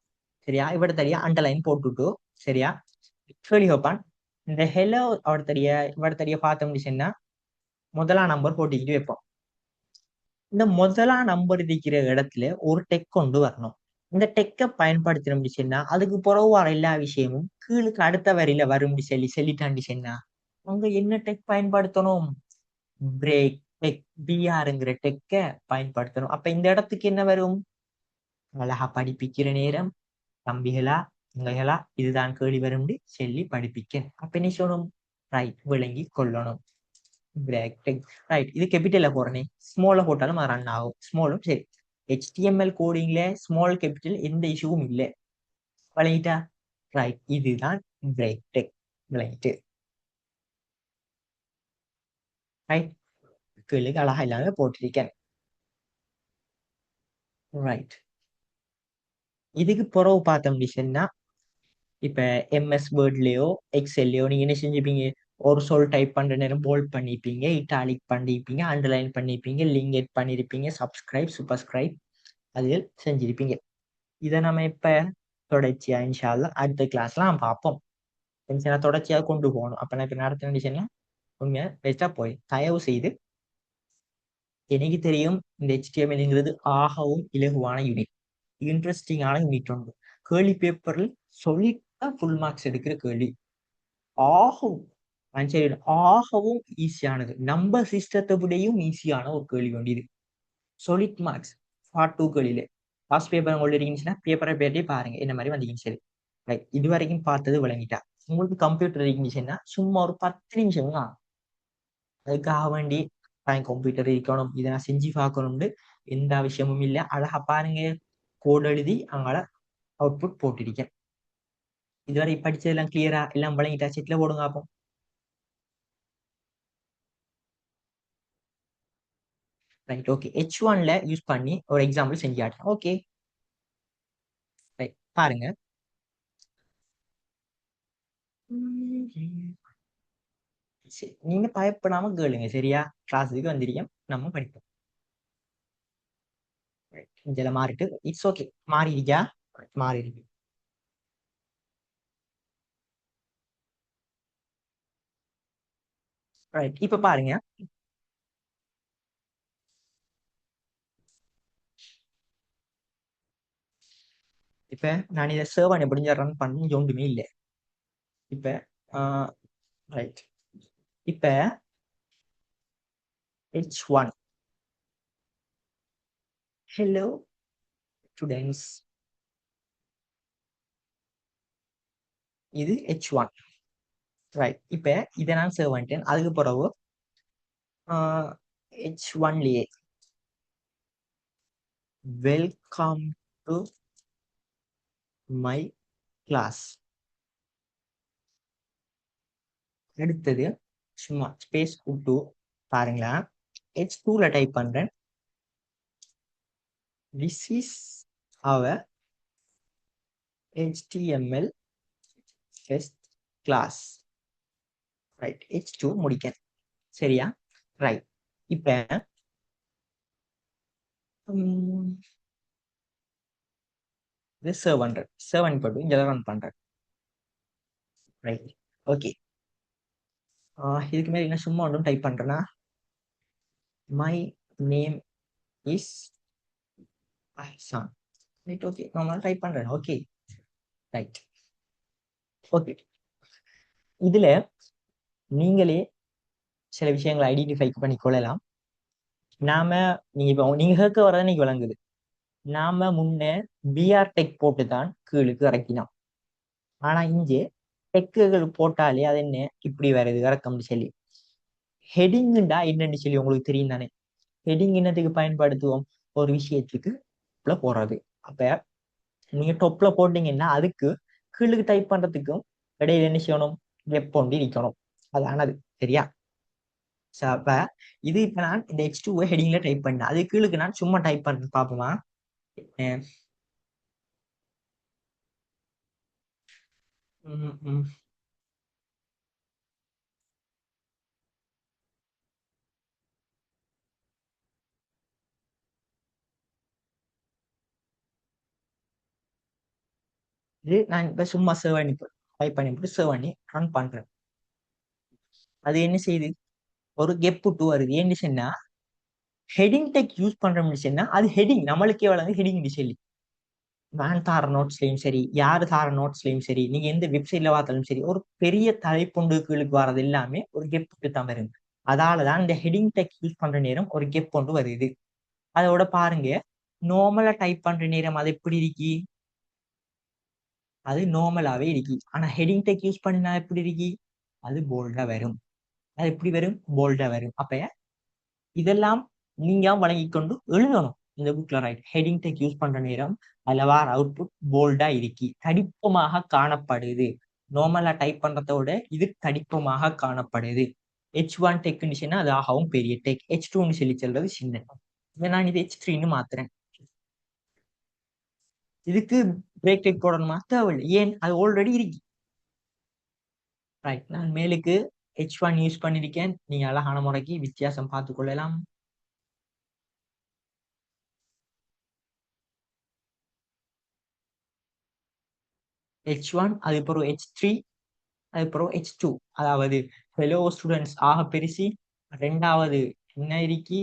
சரியா? இவட தடியா அண்டர்லைன் போட்டுட்டு, சரியா, கேள்வி வைப்பான். இந்த ஹெலோ அவட தடிய இவட தடிய பார்த்தோம்னு சொன்னா முதலாம் நம்பர் போட்டுக்கிட்டு வைப்போம். இந்த முதலாம் நம்பர் இருக்கிற இடத்துல ஒரு டெக் கொண்டு வரணும். இந்த டெக்கை பயன்படுத்தணும் சொன்னா அதுக்கு புறவு வர எல்லா விஷயமும் கீழுக்கு அடுத்த வரியில வரும் சொல்லிட்டாண்டி சொன்னா அங்க என்ன டெக் பயன்படுத்தணும், பிரேக் டெக், பிஆர்ங்கிற டெக்க பயன்படுத்தணும். அப்ப இந்த இடத்துக்கு என்ன வரும், அழகா படிப்பிக்கிற நேரம் தம்பிகளா தங்கைகளா இதுதான் கேள்வி வரும் சொல்லி படிப்பிக்க. அப்ப என்ன சொல்லணும், ரைட், விளங்கி கொள்ளணும். Break tech. ரைட். இது கேபிட்டல்ல போறனே, ஸ்மால்ல போட்டாலும் அது ரன் ஆகும், ஸ்மாலும் சரி. ஹெச்டிஎம்எல் கோடிங்ல ஸ்மால் கேபிட்டல் எந்த இஷ்யூவும் இல்லை. விளங்கிட்டா? ரைட். இதுதான் பிரேக் டெக். விளங்கிட்டு? ரைட். கேளுக்கு அழகா இல்லாம போட்டிருக்கேன். ரைட். இதுக்கு புறவு பார்த்தோம் சொன்னா, இப்ப எம்எஸ் வேர்ட்லயோ எக்ஸெல்லையோ நீங்க என்ன செஞ்சுப்பீங்க, ஒரு சொல் டைப் பண்ற நேரம் போல்ட் பண்ணிப்பீங்க, இட்டாலிக் பண்ணிப்பீங்க, அண்டர்லைன் பண்ணிப்பீங்க, லிங்கெட் பண்ணிருப்பீங்க, சப்ஸ்கிரைப் சூப்பர்ஸ்கிரைப் அதில் செஞ்சிருப்பீங்க. இதை நம்ம இப்ப தொடர்ச்சியா இன்ஷா அல்லாஹ் அடுத்த கிளாஸ்ல நம்ம பார்ப்போம். தொடர்ச்சியா கொண்டு போகணும். அப்ப நான் இப்ப நடத்தினா உண்மையா பெஸ்டா போய் தயவு செய்து, எனக்கு தெரியும் இந்த HTMLங்கிறது ஆகவும் இலகுவான யூனிட். இன்ட்ரெஸ்டிங்கான யூனிட் உண்டு. கேள்வி பேப்பரில் சொல்லிட்டா ஃபுல் மார்க்ஸ் எடுக்கிற கேள்வி. ஆகவும் சரி, ஆகவும் ஈஸியானது. நம்பர் சிஸ்டத்தை விடையும் ஈஸியான ஒரு கேள்வி உண்டு இது. solid மார்க்ஸ் பார்ட் 2 கேள்வியில லாஸ்ட் பேப்பர் உங்களுக்கு இருந்துச்சுன்னா பேப்பரை பேட்டே பாருங்க என்ன மாதிரி வந்தீங்கன்னு சரி. ரைட், இது வரைக்கும் பார்த்தது விளங்கிட்டா. உங்களுக்கு கம்ப்யூட்டர் இருந்துச்சுன்னா சும்மா ஒரு 10 நிமிஷம் தான். அதுக்காக வேண்டி கம்ப்யூட்டர் இருக்கணும் இதை நான் செஞ்சு பார்க்கணும்னு எந்த விஷயமும் இல்லை. அழகா பாருங்க, கோட் எழுதி அங்கால அவுட்புட் போட்டிருக்கேன். இதுவரை படிச்சதெல்லாம் கிளியரா எல்லாம் விளங்கிட்டா? செட்ல போடுங்க அப்போ. Right, okay. H1ல யூஸ் பண்ணி ஒரு எக்ஸாம்பிள் செஞ்சு காட்டுறேன். ஓகே, ரைட், பாருங்க. சரி, நீங்க பயப்படாம கேளுங்க சரியா? கிளாஸுக்கு வந்திருக்கேன், நம்ம படிப்போம். இதுல மாறிட்டு இட்ஸ் ஓகே. மாறி இருக்கா? மாறி இருக்கு. ரைட், இப்ப பாருங்க. இப்ப நான் இதை சர்வன் எப்படி ரன் பண்ணி ஒன்றுமே இல்லை. இப்ப ரைட், இப்ப H1 hello students, இது H1. ரைட், இப்ப இதை நான் சேவ் பண்ணிட்டேன். அதுக்கு பிறகு H1லயே வெல்கம் டு மை கிளாஸ். அடுத்தது சும்மா ஸ்பேஸ் விட்டு பாருங்களா, H2ல டைப் பண்றேன். this is our HTML test class. Right, H2 முடிக்க சரியா? ரைட், இப்ப இது சேவ் பண்றேன். சேவ் பண்ணி போட்டு இங்க ரன் பண்றேன். Right, okay. இதுக்கு மேல என்ன சும்மா ஒன்றும் டைப் பண்றேன்னா, my name is Ahsan. Right, okay. நான் டைப் பண்றேன். Okay, right, okay. இதுல நீங்களே சில விஷயங்களை ஐடென்டிஃபை பண்ணி கொள்ளலாம். நாம நீங்க கேட்க வரதான் நீங்க விளங்குது. நாம முன்ன பிஆர் டெக் போட்டு தான் கீழுக்கு இறக்கினோம். ஆனா இங்கே டெக்குகள் போட்டாலே அது என்ன இப்படி வருது இறக்கம்னு சொல்லி. ஹெடிங்குண்டா என்னன்னு சொல்லி உங்களுக்கு தெரியும் தானே? ஹெடிங் என்னத்துக்கு பயன்படுத்துவோம்? ஒரு விஷயத்துக்கு போடுறது. அப்ப நீங்க டொப்ல போட்டீங்கன்னா அதுக்கு கீழுக்கு டைப் பண்றதுக்கும் இடையில என்ன செய்யணும்? வெப் ஒண்டி இருக்கணும். அதானது சரியா? அப்ப இது இப்ப நான் இந்த H2 ஹெடிங்ல டைப் பண்ணேன். அது கீழுக்கு நான் சும்மா டைப் பண்ண பாப்போமா? இது நான் இப்ப சும்மா சேவ் பண்ணி டைப் பண்ணி போட்டு சேவ் பண்ணி ரன் பண்றேன். அது என்ன செய்யுது? ஒரு கெப் டூ வருது. ஏன்னு சொன்னா ஹெடிங் டெக் யூஸ் பண்றோம்னு சொன்னா அது ஹெடிங் நம்மளுக்கே வளர்ந்து ஹெடிங் சொல்லி வேன் தார நோட்ஸ்லயும் சரி, யாரு தார நோட்ஸ்லயும் சரி, நீங்க எந்த வெப்சைட்ல பார்த்தாலும் சரி, ஒரு பெரிய தலைப்புண்டு கீழுக்கு வர்றது எல்லாமே ஒரு கெப் தான் வருது. அதாலதான் இந்த ஹெடிங் டெக் யூஸ் பண்ற நேரம் ஒரு கெப் கொண்டு வருது. அதோட பாருங்க, நார்மலா டைப் பண்ற நேரம் அது எப்படி இருக்கு? அது நார்மலாவே இருக்கு. ஆனா ஹெடிங் டெக் யூஸ் பண்ணா எப்படி இருக்கு? அது போல்டா வரும். அது எப்படி வரும்? போல்டா வரும். அப்ப இதெல்லாம் நீங்க வழங்கி கொண்டு எழுதணும் இந்த புக்ல. ரைட், ஹெடிங் டெக் யூஸ் பண்ற நேரம் அதுல வார அவுட்புட் போல்டா இருக்கி தடிப்பமாக காணப்படுது. நார்மலா டைப் பண்றதோட இது தடிப்பமாக காணப்படுது. H1 டெக்னு சொன்னா அது ஆகவும் பெரிய டெக், H2ன்னு சொல்லி சொல்றது சின்ன. நான் இது H3ன்னு மாத்துறேன். இதுக்கு பிரேக் டெக் போடணுமா? தேவையில்லை. ஏன்? அது ஆல்ரெடி இருக்கு. ரைட், நான் மேலுக்கு H1 யூஸ் பண்ணிருக்கேன். நீங்க அழகான முறைக்கு வித்தியாசம் பார்த்து கொள்ளலாம். H1 அதுக்கப்புறம் H3 அதுக்கப்புறம் H2, அதாவது ஃபெலோ ஸ்டூடெண்ட்ஸ் ஆக பெருசி. ரெண்டாவது என்ன இருக்கி?